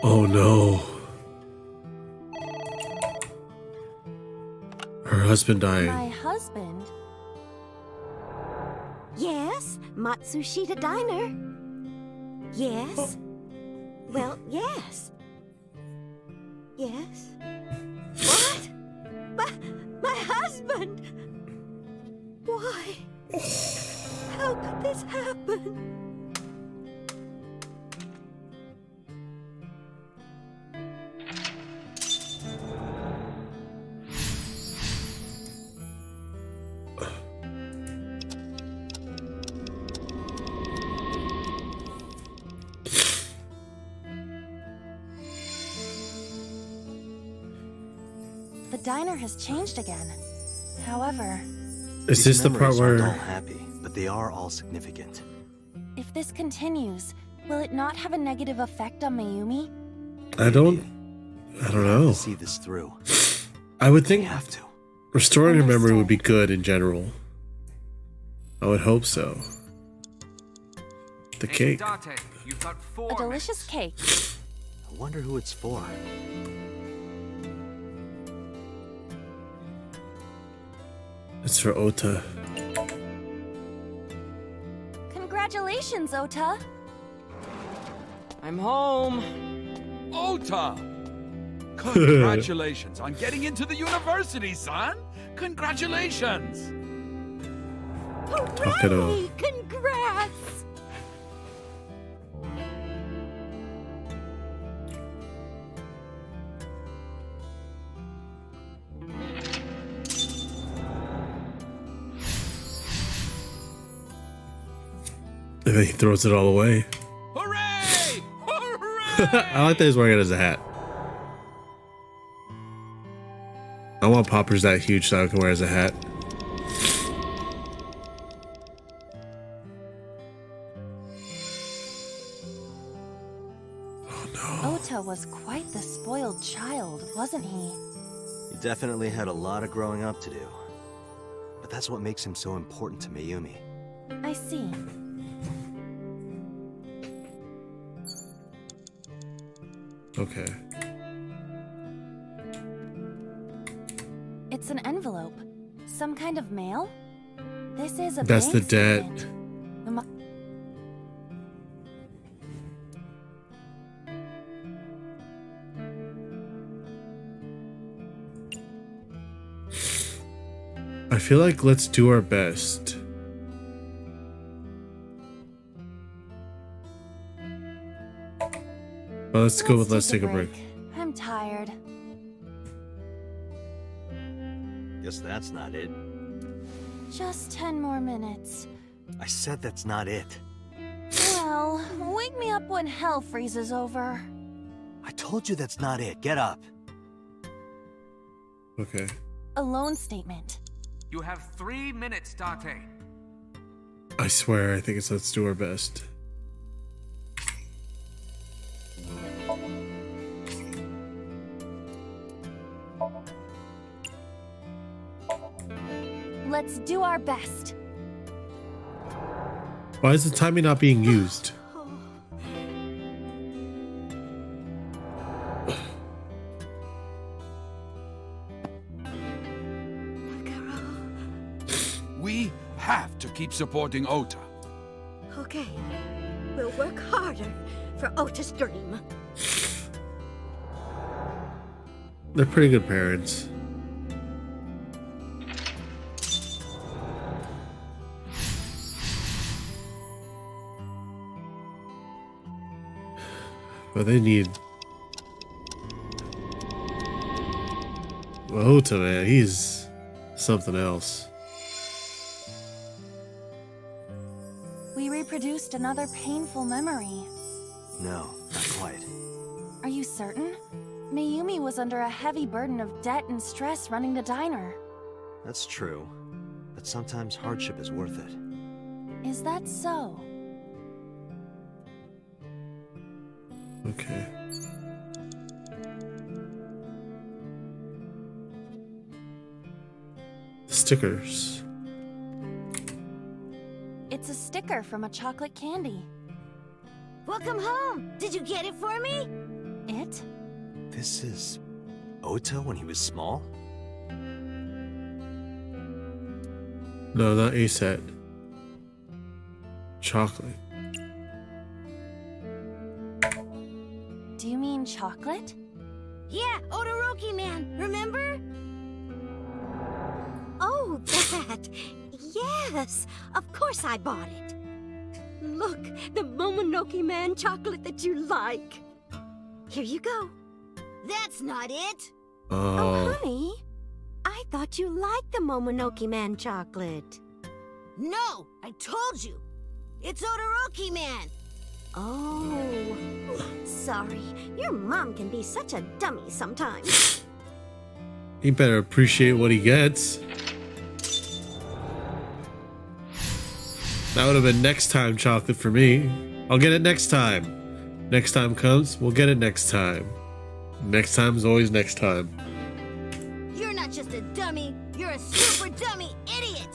Oh no. Her husband dying. My husband? Yes, Matsushita Diner. Yes. Well, yes. Yes. What? My husband! Why? How could this happen? The diner has changed again. However, Is this the part Memories aren't all where happy, but they are all significant. if this continues, will it not have a negative effect on Mayumi? I don't know. To see this through, I would we think have to. restoring her memory would be Understood. good in general. I would hope so. The cake. Date, you've got 4 A delicious cake. I wonder who it's for. It's for Ota. Congratulations, Ota. I'm home. Ota! Congratulations on getting into the university, son! Congratulations! Talk it up. Hooray! Congrats! And then he throws it all away. Hooray! Hooray! I like that he's wearing it as a hat. I want poppers that huge so I can wear it as a hat. Oh no. Ota was quite the spoiled child, wasn't he? He definitely had a lot of growing up to do. But that's what makes him so important to Mayumi. I see. Okay. It's an envelope. Some kind of mail? This is a That's the bank debt. statement. Am I- I feel like let's do our best. Well, let's go with let's take a break. I'm tired. Guess that's not it. Just 10 more minutes. I said that's not it. Well, wake me up when hell freezes over. I told you that's not it. Get up. Okay. A loan statement. You have 3 minutes, Date. I swear, I think it's let's do our best. Let's do our best. Why is the timing not being used? We have to keep supporting Ota. Okay, we'll work harder for Ota's dream. They're pretty good parents. But they need Ota, man. He's something else. We reproduced another painful memory. No, not quite. Are you certain? Mayumi was under a heavy burden of debt and stress running the diner. That's true. But sometimes hardship is worth it. Is that so? Okay. Stickers. It's a sticker from a chocolate candy. Welcome home. Did you get it for me? It? This is Ota when he was small? No, not a set. Chocolate. Do you mean chocolate? Yeah, Odoroki man, remember? Oh, that. Yes, of course I bought it. Look, the Momonoke man chocolate that you like. Here you go. That's not it. Oh, honey. I thought you liked the Momonoke man chocolate. No, I told you. It's Odoroki man. Oh, sorry. Your mom can be such a dummy sometimes. He better appreciate what he gets. That would have been next time chocolate for me. I'll get it next time. Next time comes, we'll get it next time. Next time's always next time. You're not just a dummy, you're a super dummy idiot.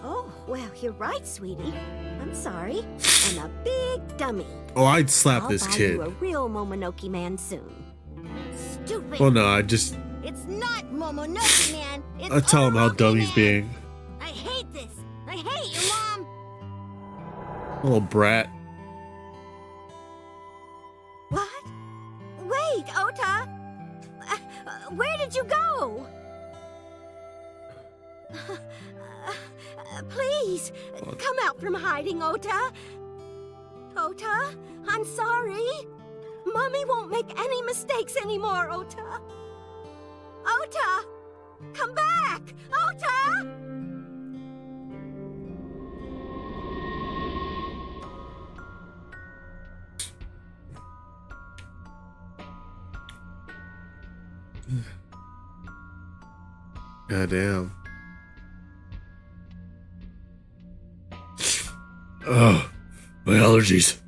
Oh, well, you're right, sweetie. I'm sorry. I'm a big dummy. Oh, I'd slap this I'll buy kid. you a real Momonoke man soon. Stupid. Well, no, I just... It's not Momonoke man. It's I tell him how Odoroki dumb he's man. being. I hate this. I hate your mom. Little brat. What? Wait, Ota. Where did you go? Please, come out from hiding, Ota. Ota, I'm sorry. Mommy won't make any mistakes anymore, Ota. Ota! Come back! Ota! Goddamn. Oh, my allergies.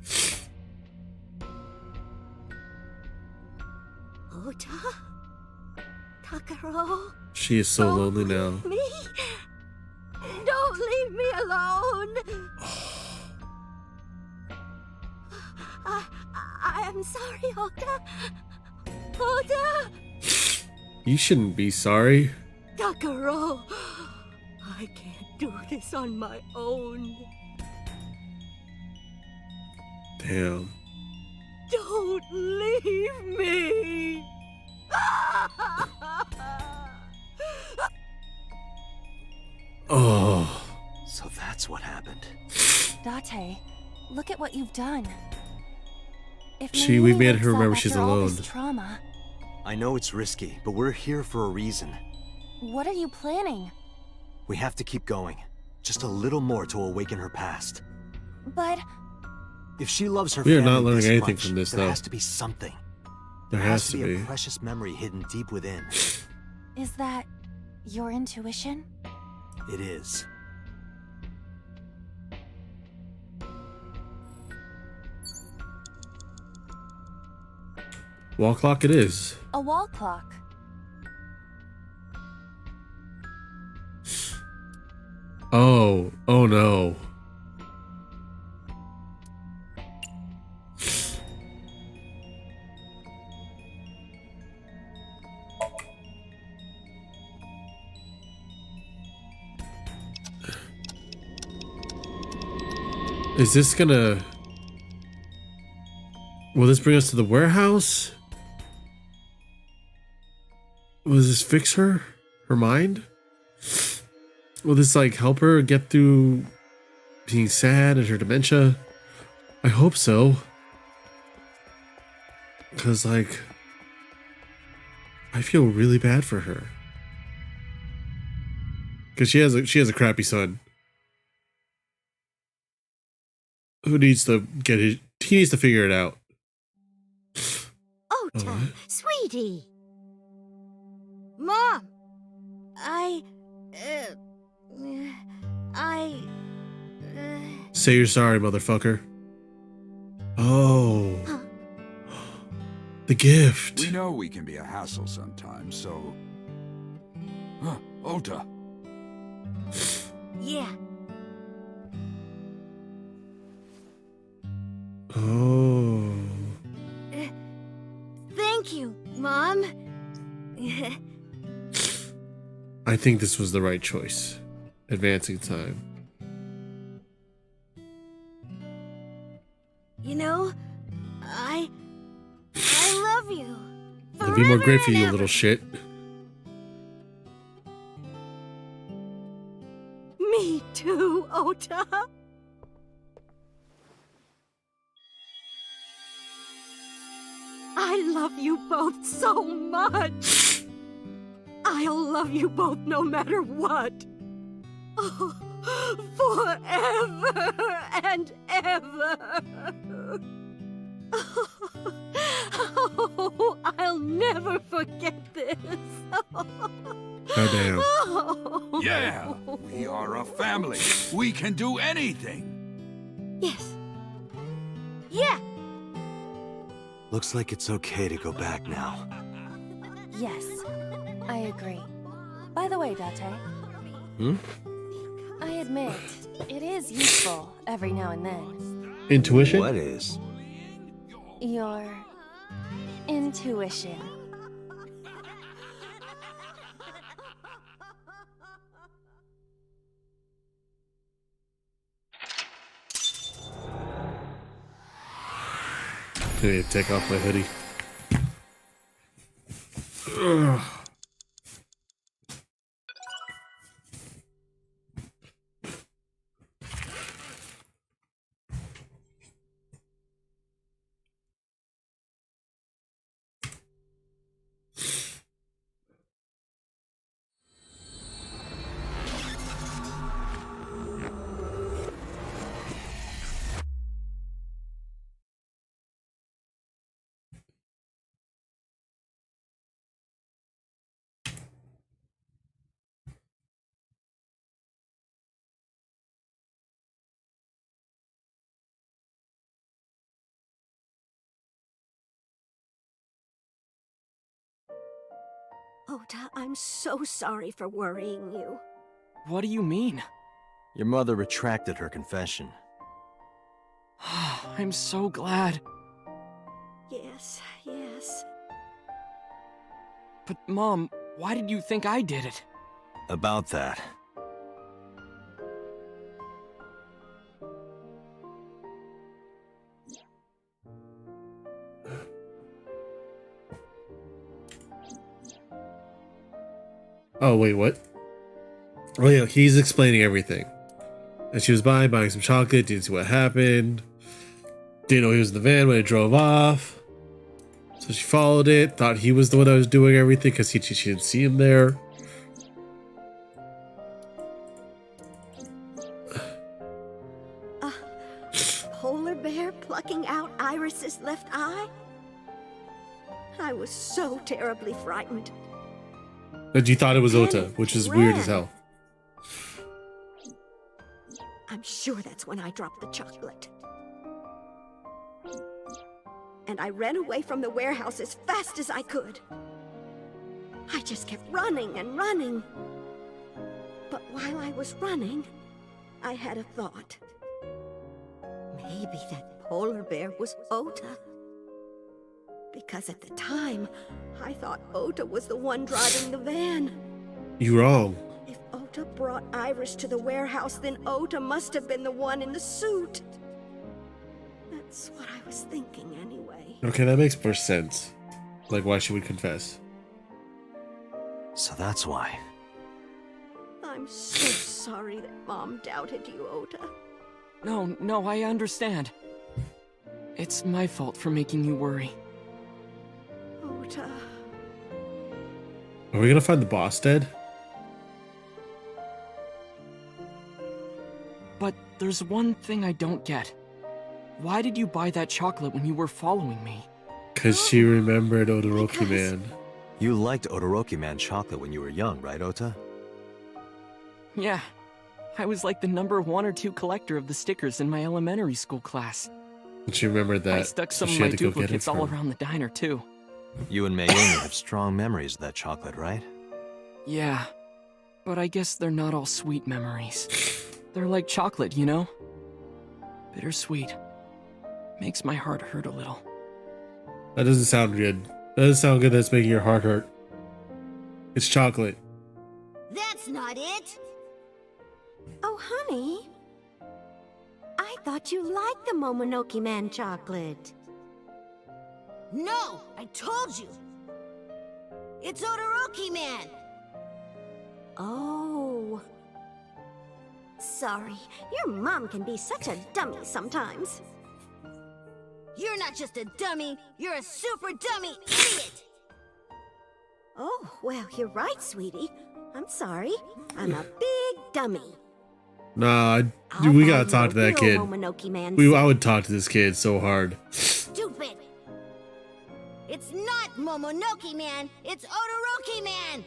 Ota? Takaro? She is so lonely now. Me? Don't leave me alone. I am sorry, Ota. Ota! You shouldn't be sorry. Takaro, I can't do this on my own. Damn. Don't leave me. Oh. So that's what happened. Date, look at what you've done. If We Mayumi made her wakes up remember she's after all this alone. trauma, I know it's risky, but we're here for a reason. what are you planning? We have to keep going. Just a little more to awaken her past. But If she loves her We are family not learning this anything much, from this, there though. has to be something. There has to be. a precious memory hidden deep within. is that your intuition? It is. Wall clock it is. A wall clock. Oh. Oh no. Is this gonna... Will this bring us to the warehouse? Will this fix her? Her mind? Will this, like, help her get through being sad and her dementia? I hope so. Because, like, I feel really bad for her. Because she has a crappy son. Who needs to get his... He needs to figure it out. Ota, sweetie. Mom, Say you're sorry, motherfucker. Oh. The gift. We know we can be a hassle sometimes, so... Ota. Yeah. Oh. Thank you, Mom. I think this was the right choice. Advancing time. You know, I love you. It'd be more great for forever you, and little ever. shit. Me too, Ota. I love you both so much. I'll love you both no matter what. Oh, forever and ever. Oh, I'll never forget this. Goddamn. Oh. Yeah, we are a family. We can do anything. Yes. Yeah. Looks like it's okay to go back now. Yes, I agree. By the way, Date. I admit, it is useful every now and then. Intuition? What is? Your intuition. I need to take off my hoodie. Ugh. Ota, I'm so sorry for worrying you. What do you mean? Your mother retracted her confession. I'm so glad. Yes, yes. But Mom, why did you think I did it? About that. Oh, wait, what? Oh yeah, he's explaining everything. And she was buying some chocolate, didn't see what happened. Didn't know he was in the van when it drove off. So she followed it, thought he was the one that was doing everything because she didn't see him there. Polar bear plucking out Iris's left eye? I was so terribly frightened. And you thought it was Ota, Panicked, which is weird as ran. hell. I'm sure that's when I dropped the chocolate. And I ran away from the warehouse as fast as I could. I just kept running and running. But while I was running, I had a thought. Maybe that polar bear was Ota. Because at the time, I thought Ota was the one driving the van. You wrong. If Ota brought Iris to the warehouse, then Ota must have been the one in the suit. That's what I was thinking anyway. Okay, that makes more sense. Like why she would confess. So that's why. I'm so sorry that Mom doubted you, Ota. No, I understand. It's my fault for making you worry. Ota. Are we gonna find the boss dead? But there's one thing I don't get. Why did you buy that chocolate when you were following me? Because she remembered Odoroki Because- Man. You liked Odoroki Man chocolate when you were young, right, Ota? Yeah. I was like the number 1 or 2 collector of the stickers in my elementary school class. And she remembered that. I stuck so some she of my had to go get it duplicates all from- around the diner, too. You and Mayumi have strong memories of that chocolate, right? Yeah. But I guess they're not all sweet memories. They're like chocolate, you know? Bittersweet. Makes my heart hurt a little. That doesn't sound good. That doesn't sound good. That's making your heart hurt. It's chocolate. That's not it. Oh, honey. I thought you liked the Momonoki Man chocolate. No, I told you. It's Odoroki Man. Oh. Sorry, your mom can be such a dummy sometimes. You're not just a dummy, you're a super dummy idiot. Oh, well, you're right, sweetie. I'm sorry. I'm a big dummy. Nah, I'll we buy gotta you talk a to that real kid. Momonoki Man I suit. would talk to this kid so hard. Stupid. It's not Momonoki Man, it's Odoroki Man.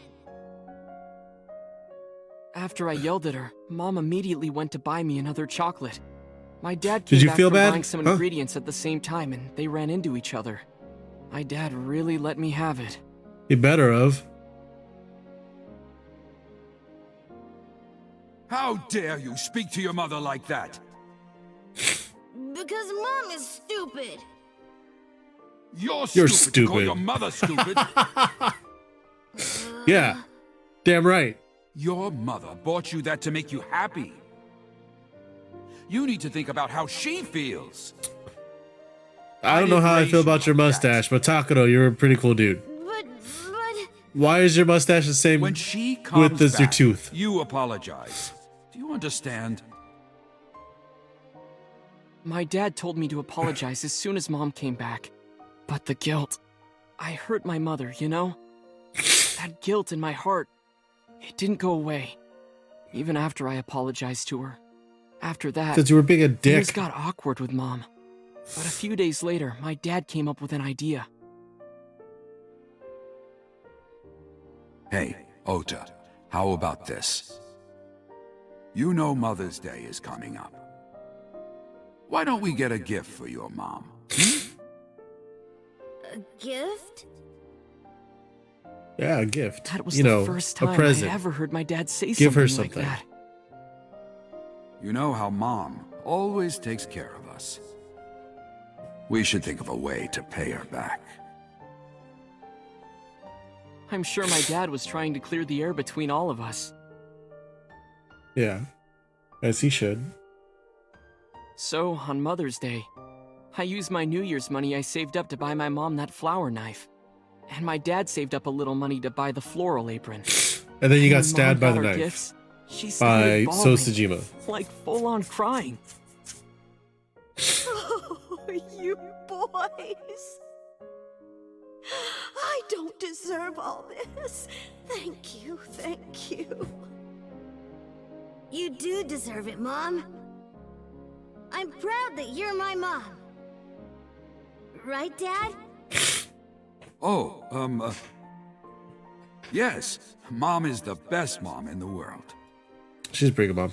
After I yelled at her, Mom immediately went to buy me another chocolate. My dad Did came you back feel from bad? buying some Huh? ingredients at the same time, and they ran into each other. My dad really let me have it. He better have. How dare you speak to your mother like that? Because Mom is stupid. You're You're stupid to call stupid. your mother stupid. Yeah. Damn right. Your mother bought you that to make you happy. You need to think about how she feels. I don't know how I didn't feel raise you about your like that. mustache, but Takuro, you're a pretty cool dude. But Why is your mustache the same When she comes width as back, your tooth? you apologize. Do you understand? My dad told me to apologize as soon as Mom came back. But the guilt. I hurt my mother, you know? That guilt in my heart, it didn't go away. Even after I apologized to her. After that, Because you were being a things dick. got awkward with Mom. But a few days later, my dad came up with an idea. Hey, Ota, how about this? You know Mother's Day is coming up. Why don't we get a gift for your mom? a gift? Yeah, a gift. That was you the know, first a time present. I ever heard my dad say Give her something like something. that. You know how Mom always takes care of us. We should think of a way to pay her back. I'm sure my dad was trying to clear the air between all of us. Yeah. As he should. So, on Mother's Day, I used my New Year's money I saved up to buy my mom that flower knife. And my dad saved up a little money to buy the floral apron. And then you And got when stabbed Mom by the got our knife. Gifts, She by started bawling, Sosajima. like full-on crying. Oh, you boys. I don't deserve all this. Thank you, thank you. You do deserve it, Mom. I'm proud that you're my mom. Right, Dad? Oh, yes. Mom is the best mom in the world. She's pretty good, Mom.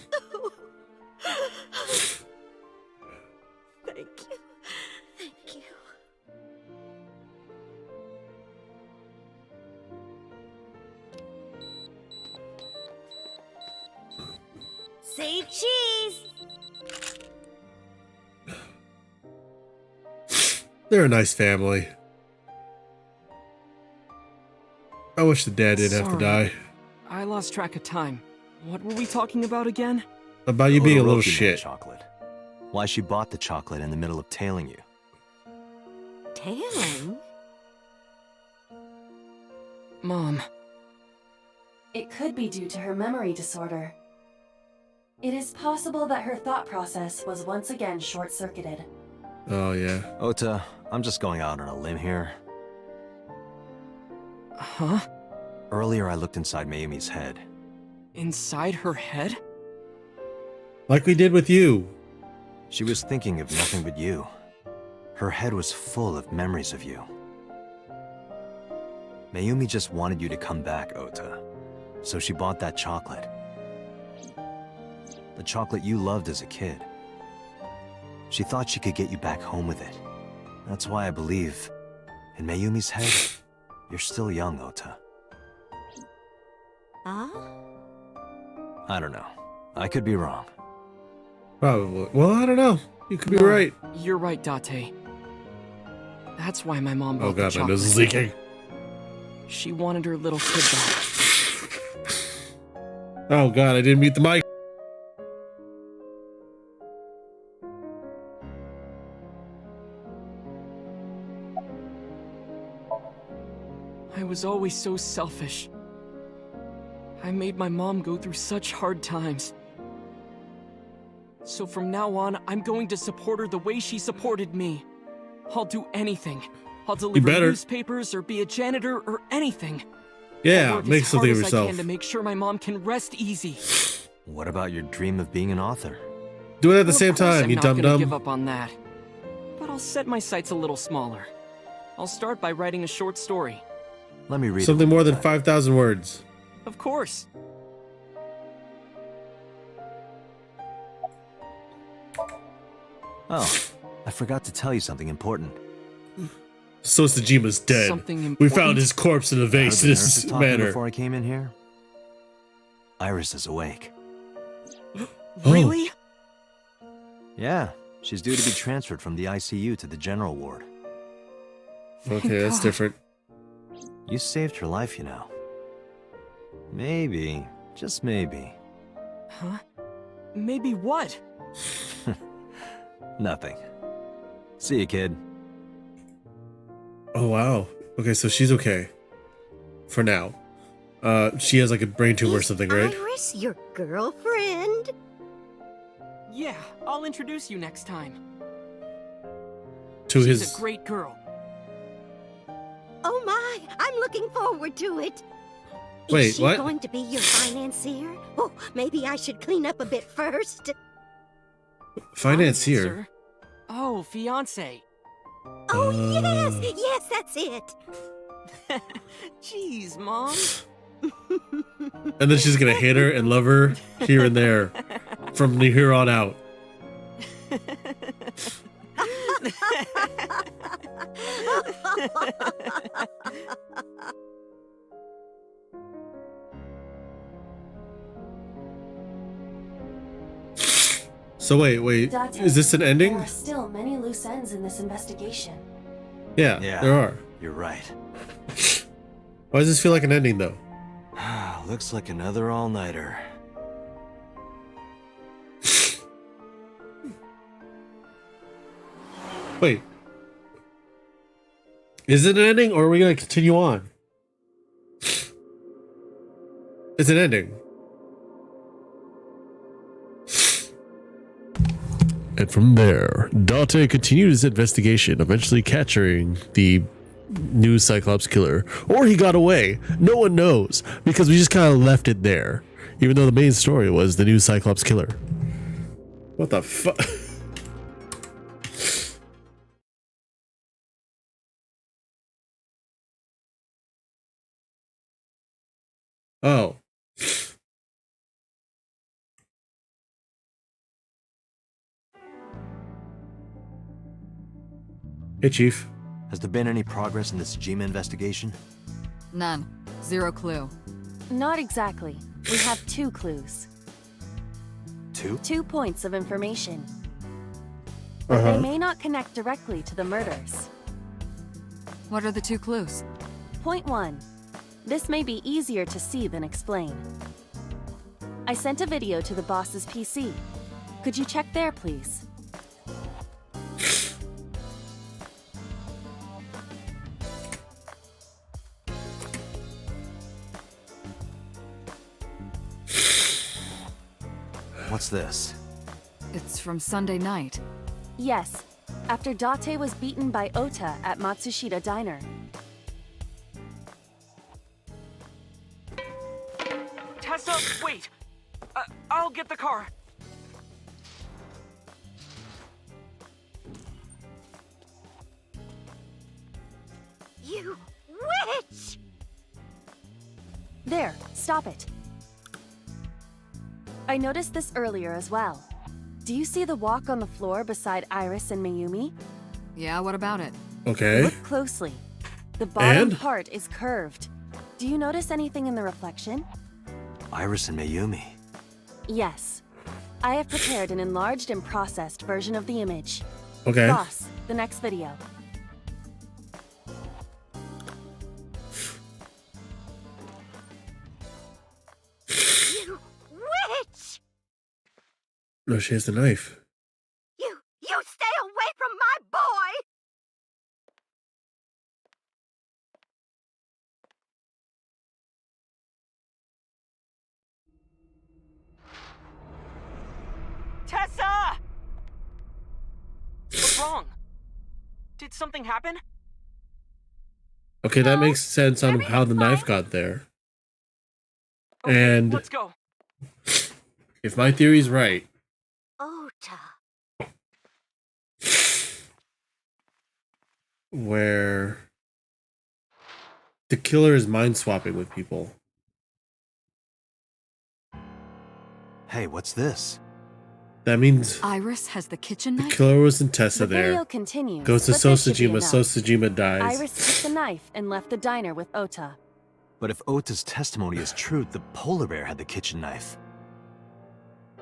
Thank you. Thank you. Say cheese! They're a nice family. I wish the dad didn't have to die. I lost track of time. What were we talking about again? About you being a little Todoroki made shit. chocolate. Why she bought the chocolate in the middle of tailing you. Tailing? Mom. It could be due to her memory disorder. It is possible that her thought process was once again short-circuited. Oh, yeah. Ota, I'm just going out on a limb here. Huh? Earlier I looked inside Mayumi's head. Inside her head? Like we did with you. She was thinking of nothing but you. Her head was full of memories of you. Mayumi just wanted you to come back, Ota. So she bought that chocolate. The chocolate you loved as a kid. She thought she could get you back home with it. That's why I believe, in Mayumi's head, you're still young, Ota. Huh? I don't know. I could be wrong. Probably. Well, I don't know. You could be No, right. You're right, Date. That's why my mom bought Oh the god, my chocolate. nose is leaking. She wanted her little kid back. Oh god, I didn't mute the mic. I was always so selfish. I made my mom go through such hard times. So from now on, I'm going to support her the way she supported me. I'll do anything. I'll deliver better. newspapers or be a janitor or anything. Yeah, I'll work make as something hard of as I yourself. can to make sure my mom can rest easy. What about your dream of being an author? Do it at the Well, same of course time, I'm you not dum gonna give dum. up on that. But I'll set my sights a little smaller. I'll start by writing a short story. Let me read it Something one more than time. 5,000 words. Of course. Oh, I forgot to tell you something important. Sosajima's dead. Something We important. found his corpse in a Heard vase the in nurses this talking manner. before I came in here? Iris is awake. Really? Yeah, she's due to be transferred from the ICU to the general ward. Okay, that's God. different. You saved her life, you know. Maybe, just maybe, Huh? Maybe what? nothing. See you, kid. Oh wow. Okay, so she's okay. For now. She has like a brain tumor or Is something, right? Iris your girlfriend? Yeah, I'll introduce you next time. To She's his a great girl. Oh my, I'm looking forward to it. Wait, Is she what? going to be your financier? Oh, maybe I should clean up a bit first. financier. Sir? Oh, fiance. Oh, yes, that's it. Jeez, Mom. And then she's gonna hit her and love her here and there from here on out. So wait, Date, is this an There ending? are still many loose ends in this investigation. Yeah, Yeah. there are. You're right. Why does this feel like an ending though? Looks like another all-nighter. Wait. Is it an ending or are we gonna continue on? It's an ending. And from there, Date continued his investigation, eventually capturing the new Cyclops killer. Or he got away. No one knows, because we just kind of left it there. Even though the main story was the new Cyclops killer. What the fuck? Oh. Hey, Chief. Has there been any progress in this Jima investigation? None. Zero clue. Not exactly. We have 2 clues. 2? 2 points of information. But they may not connect directly to the murders. What are the 2 clues? Point 1. This may be easier to see than explain. I sent a video to the boss's PC. Could you check there, please? What's this? It's from Sunday night. Yes, after Date was beaten by Ota at Matsushita Diner. Tessa, wait! I'll get the car. You witch! There, stop it. I noticed this earlier as well. Do you see the walk on the floor beside Iris and Mayumi? Yeah, what about it? Okay. Look closely. The bottom And? part is curved. Do you notice anything in the reflection? Iris and Mayumi. Yes. I have prepared an enlarged and processed version of the image. Okay. Boss, the next video. You witch! No, she has the knife. You stay away from my boy! Tessa! What's wrong? Did something happen? Okay, that makes sense on how the knife got there. Okay, And let's go. if my theory's right, Ota. where the killer is mind swapping with people. Hey, what's this? That means Iris has the kitchen the knife? killer wasn't Tessa The video there. continues. Goes to but this should be Sosajima. enough. Sosajima dies. Iris took the knife and left the diner with Ota. But if Ota's testimony is true, the polar bear had the kitchen knife.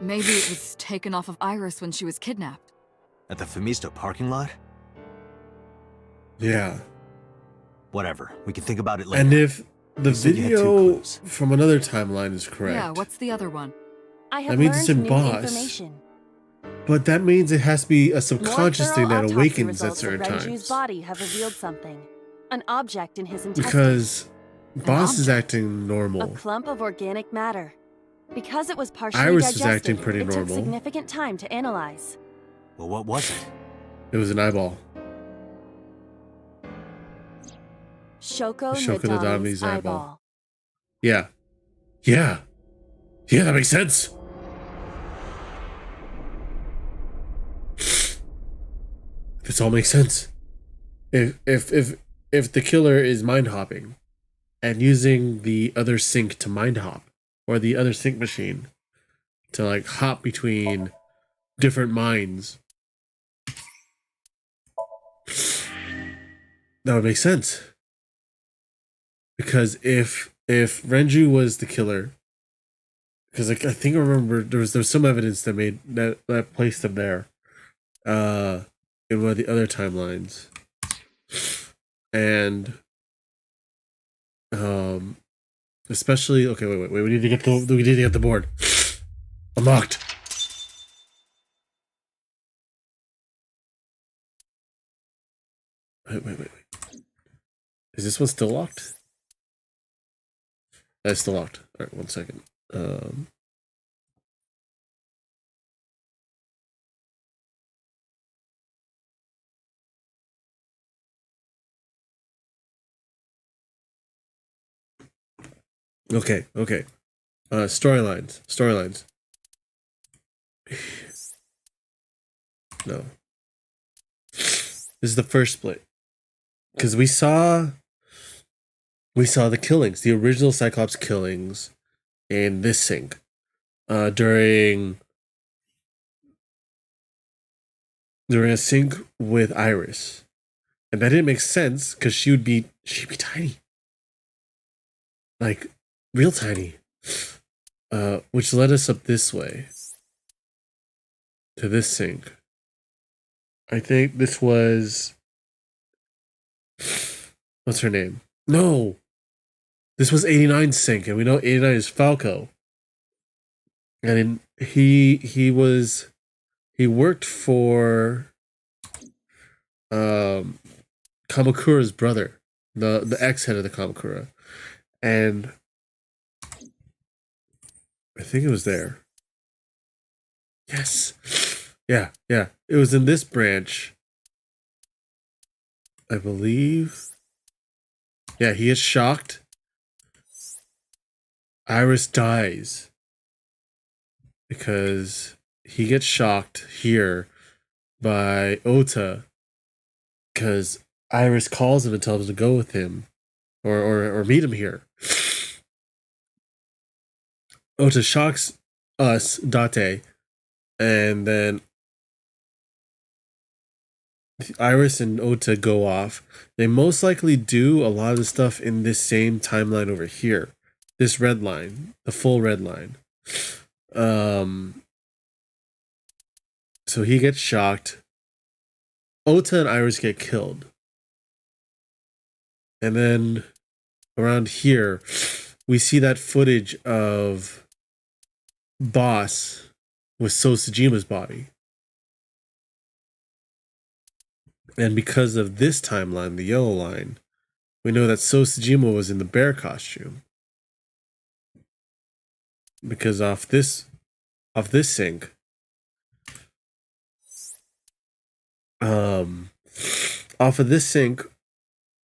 Maybe it was taken off of Iris when she was kidnapped. At the Femisto parking lot? Yeah. Whatever. We can think about it later. And if the You said you had 2 video clues. from another timeline is correct, Yeah, what's the other one? I have That means it's learned in new Boss. information. but that means it has to be a More subconscious thorough thing that autopsy awakens at results of certain Renju's times. body have revealed something. An object in his intestines. Because Boss is object? acting A normal. clump of organic matter. Because it was partially Iris is digested, acting pretty it took normal. significant time to analyze. Well, what was it? It was an eyeball. Shoko Shoko Nadami's Nadami's eyeball. eyeball. Yeah. Yeah. Yeah, that makes sense. This all makes sense. If the killer is mind hopping and using the other sync to mind hop, or the other sync machine to like hop between different minds, that would make sense. Because if Renju was the killer, because like, I think I remember there was some evidence that made that placed him there, in one of the other timelines, and especially wait, we need to get the board unlocked. Wait. Is this one still locked? That's still locked. All right, 1 second. Okay. Storylines. No. This is the first split. Because we saw the killings, the original Cyclops killings in this sync. During a sync with Iris. And that didn't make sense because she'd be tiny. Like real tiny. Which led us up this way. To this sync. I think this was, what's her name? No. This was 89 sync, and we know 89 is Falco. And he worked for Kamakura's brother, the ex-head of the Kamakura. And I think it was there. Yes. Yeah. It was in this branch, I believe. Yeah, he is shocked. Iris dies because he gets shocked here by Ota because Iris calls him and tells him to go with him or meet him here. Ota shocks us, Date, and then Iris and Ota go off. They most likely do a lot of the stuff in this same timeline over here. This red line, the full red line. So he gets shocked. Ota and Iris get killed. And then around here, we see that footage of Boss with So Tsujima's body. And because of this timeline, the yellow line, we know that So Tsujima was in the bear costume. Because off this sync, off of this sync,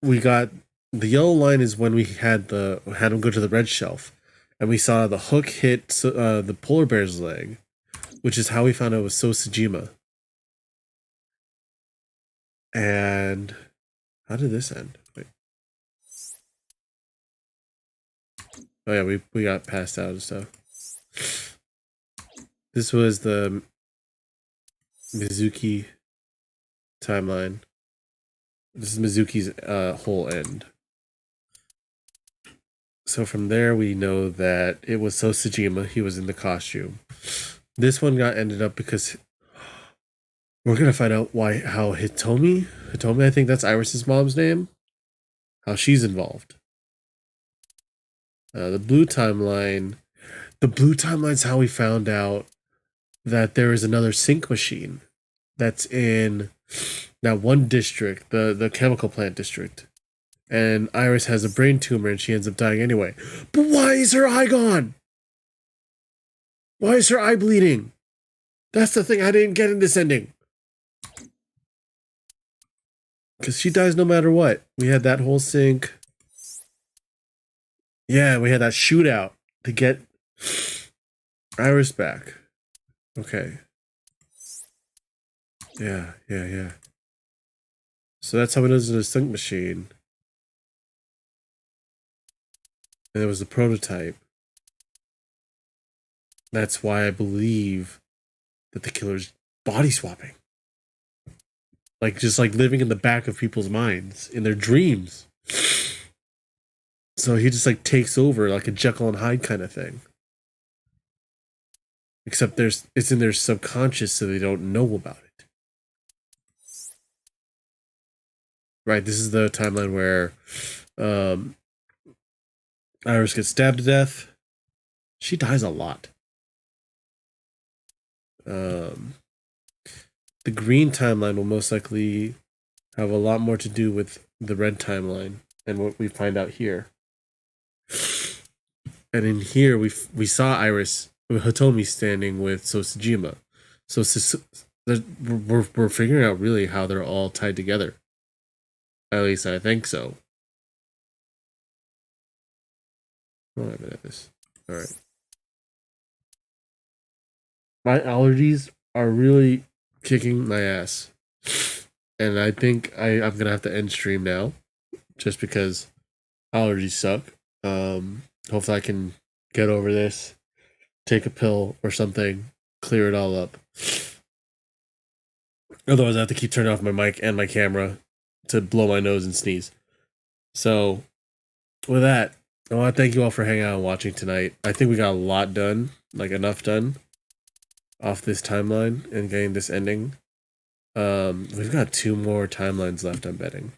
we got the yellow line is when we had him go to the red shelf, and we saw the hook hit the polar bear's leg, which is how we found out it was So Tsujima. And how did this end? Wait. Oh yeah, we got passed out and stuff. This was the Mizuki timeline. This is Mizuki's whole end. So from there, we know that it was So Tsujima. He was in the costume. This one ended up because we're gonna find out how Hitomi, I think that's Iris's mom's name, how she's involved. The blue timeline's how we found out that there is another sync machine that's in that one district, the chemical plant district. And Iris has a brain tumor and she ends up dying anyway. But why is her eye gone? Why is her eye bleeding? That's the thing I didn't get in this ending. Because she dies no matter what. We had that whole sync. Yeah, we had that shootout to get Iris back. Okay. Yeah. So that's how it is in a sync machine. And it was the prototype. That's why I believe that the killer's body swapping. Just living in the back of people's minds, in their dreams. So he just takes over like a Jekyll and Hyde kind of thing. Except it's in their subconscious so they don't know about it. Right, this is the timeline where Iris gets stabbed to death. She dies a lot. The green timeline will most likely have a lot more to do with the red timeline and what we find out here. And in here, we saw Iris, Hitomi standing with So Tsujima. So we're figuring out really how they're all tied together. At least I think so. Oh, I've been at this. All right. My allergies are really kicking my ass. And I think I'm going to have to end stream now. Just because allergies suck. Hopefully I can get over this. Take a pill or something. Clear it all up. Otherwise I have to keep turning off my mic and my camera to blow my nose and sneeze. So, with that, I want to thank you all for hanging out and watching tonight. I think we got a lot done. Like, enough done. Off this timeline and getting this ending. We've got 2 more timelines left, I'm betting.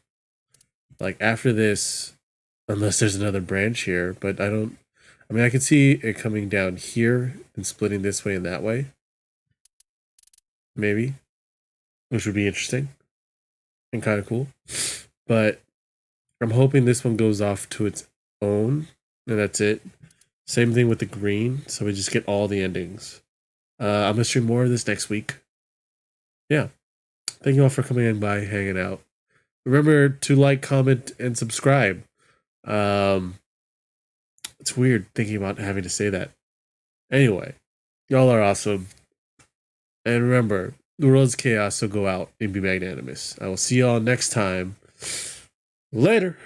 Like, after this, unless there's another branch here, but I mean, I can see it coming down here and splitting this way and that way. Maybe. Which would be interesting. And kind of cool. But I'm hoping this one goes off to its own. And that's it. Same thing with the green. So we just get all the endings. I'm going to stream more of this next week. Yeah. Thank you all for coming in by, hanging out. Remember to like, comment, and subscribe. It's weird thinking about having to say that. Anyway, y'all are awesome. And remember, the world's chaos, so go out and be magnanimous. I will see y'all next time. Later.